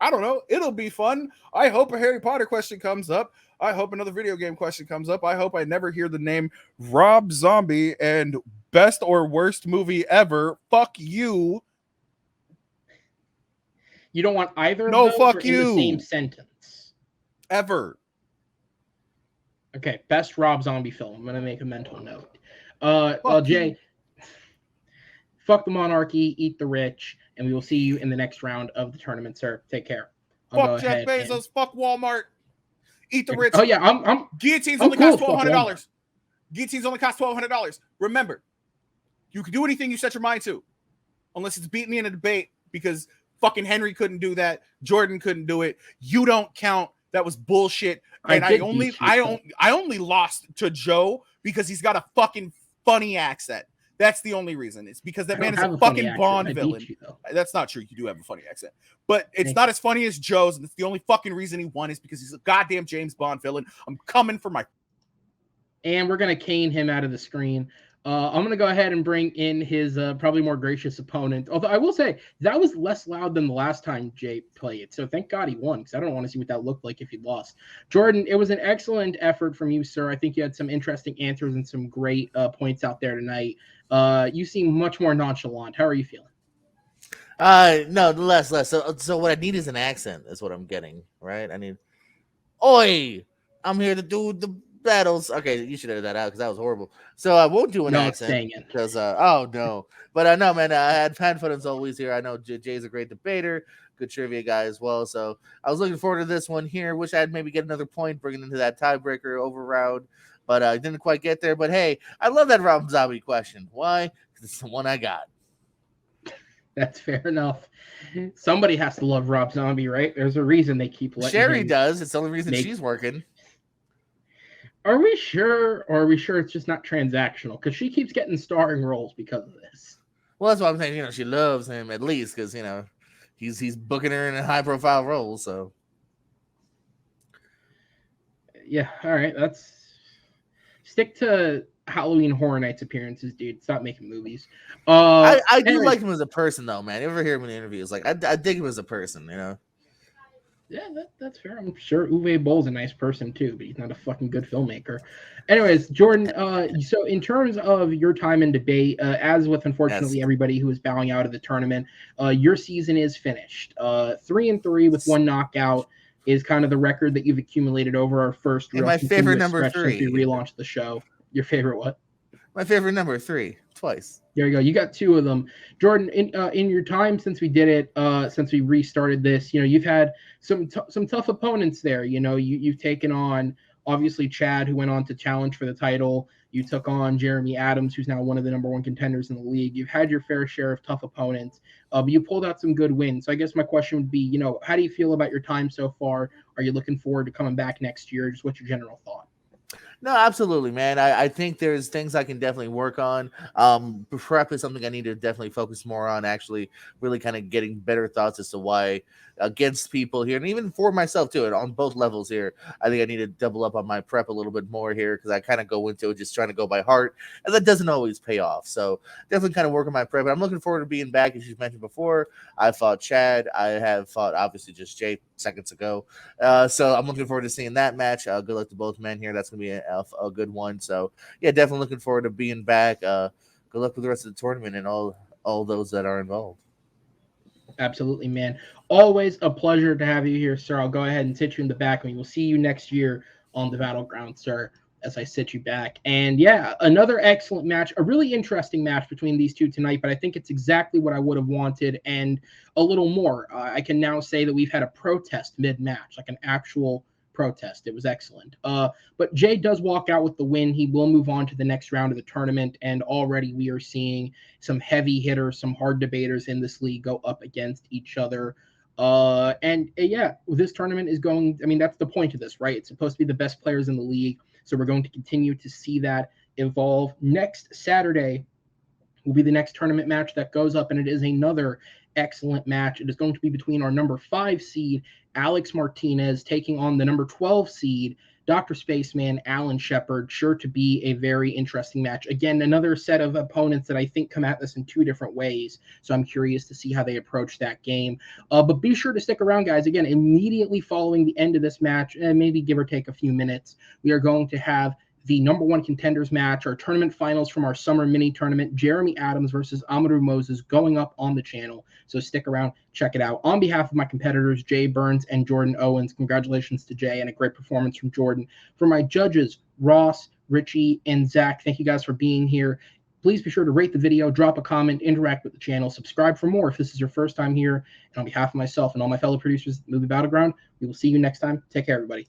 I don't know. It'll be fun. I hope a Harry Potter question comes up. I hope another video game question comes up. I hope I never hear the name Rob Zombie and best or worst movie ever. Fuck you. You don't want either no, of those fuck or you. in the same sentence? Ever. Okay, best Rob Zombie film. I'm going to make a mental note. Well, Jay, fuck the monarchy, eat the rich, and we will see you in the next round of the tournament, sir. Take care. Fuck Jeff Bezos, fuck Walmart. Eat the Ritz. Oh yeah, I'm Guillotines I'm only cool cost with fucking $1,200. Guillotines only cost $1,200. Remember, you can do anything you set your mind to, unless it's beat me in a debate because fucking Henry couldn't do that. Jordan couldn't do it. You don't count. That was bullshit. And I only lost to Joe because he's got a fucking funny accent. That's the only reason. It's because that man is a fucking Bond villain. That's not true. You do have a funny accent, but it's not as funny as Joe's. And it's the only fucking reason he won is because he's a goddamn James Bond villain. I'm coming for my. And we're going to cane him out of the screen. I'm going to go ahead and bring in his probably more gracious opponent. Although I will say that was less loud than the last time Jay played. So thank God he won because I don't want to see what that looked like if he lost. Jordan, it was an excellent effort from you, sir. I think you had some interesting answers and some great points out there tonight. You seem much more nonchalant. How are you feeling? No, less. So what I need is an accent. Is what I'm getting. Right? I need. Oi! I'm here to do the battles. Okay, you should edit that out because that was horrible. So I won't do an accent because oh no. But no, man, I had fun as always here. I know Jay's a great debater, good trivia guy as well. So I was looking forward to this one here. Wish I'd maybe get another point bringing into that tiebreaker over round, but I didn't quite get there. But hey, I love that Rob Zombie question. Why? Because it's the one I got. That's fair enough. Somebody has to love Rob Zombie, right? There's a reason they keep letting Sherry him does. It's the only reason she's working. Are we sure, or are we sure it's just not transactional? Because she keeps getting starring roles because of this. Well, that's what I'm saying. You know, she loves him at least because, you know, he's booking her in a high-profile role, so. Yeah, all right. Stick to Halloween Horror Nights appearances, dude. Stop making movies. I do like him as a person, though, man. You ever hear him in interviews? Like, I dig him as a person, you know? Yeah, that's fair. I'm sure Uwe Boll's a nice person too, but he's not a fucking good filmmaker. Anyways, Jordan, so in terms of your time in debate, as with unfortunately everybody who is bowing out of the tournament, your season is finished. 3-3 with one knockout is kind of the record that you've accumulated over our first real my favorite number stretch 3 since we relaunched the show. Your favorite what? My favorite number 3, twice. There you go. You got 2 of them. Jordan, in your time since we did it, since we restarted this, you know, you've had some tough opponents there. You know, you've taken on, obviously, Chad, who went on to challenge for the title. You took on Jeremy Adams, who's now one of the number 1 contenders in the league. You've had your fair share of tough opponents, but you pulled out some good wins. So I guess my question would be, you know, how do you feel about your time so far? Are you looking forward to coming back next year? Just what's your general thought? No, absolutely, man. I think there's things I can definitely work on. Prep is something I need to definitely focus more on, actually really kind of getting better thoughts as to why against people here, and even for myself too, and on both levels here. I think I need to double up on my prep a little bit more here because I kind of go into it just trying to go by heart, and that doesn't always pay off. So definitely kind of work on my prep. But I'm looking forward to being back. As you mentioned before, I fought Chad. I have fought obviously just Jay seconds ago. So I'm looking forward to seeing that match. Good luck to both men here. That's going to be a good one. So yeah, definitely looking forward to being back. Good luck with the rest of the tournament and all those that are involved. Absolutely, man. Always a pleasure to have you here, sir. I'll go ahead and sit you in the back, and we will see you next year on the Battleground, sir, as I sit you back. And yeah, another excellent match, a really interesting match between these two tonight, but I think it's exactly what I would have wanted and a little more. I can now say that we've had a protest mid-match, like an actual protest. It was excellent. But Jay does walk out with the win. He will move on to the next round of the tournament, and already we are seeing some heavy hitters, some hard debaters in this league go up against each other. And yeah, this tournament is going, I mean, that's the point of this, right? It's supposed to be the best players in the league. So we're going to continue to see that evolve. Next Saturday will be the next tournament match that goes up, and it is another excellent match. It is going to be between our number 5 seed, Alex Martinez, taking on the number 12 seed, Dr. Spaceman, Alan Shepard. Sure to be a very interesting match. Again, another set of opponents that I think come at this in 2 different ways. So I'm curious to see how they approach that game. But be sure to stick around, guys. Again, immediately following the end of this match, and maybe give or take a few minutes, we are going to have the number 1 contenders match, our tournament finals from our summer mini tournament, Jeremy Adams versus Amadou Moses, going up on the channel. So stick around, check it out. On behalf of my competitors, Jay Burnz and Jordan Owens, congratulations to Jay and a great performance from Jordan. For my judges, Ross, Richie, and Zach, thank you guys for being here. Please be sure to rate the video, drop a comment, interact with the channel, subscribe for more if this is your first time here. And on behalf of myself and all my fellow producers at Movie Battleground, we will see you next time. Take care, everybody.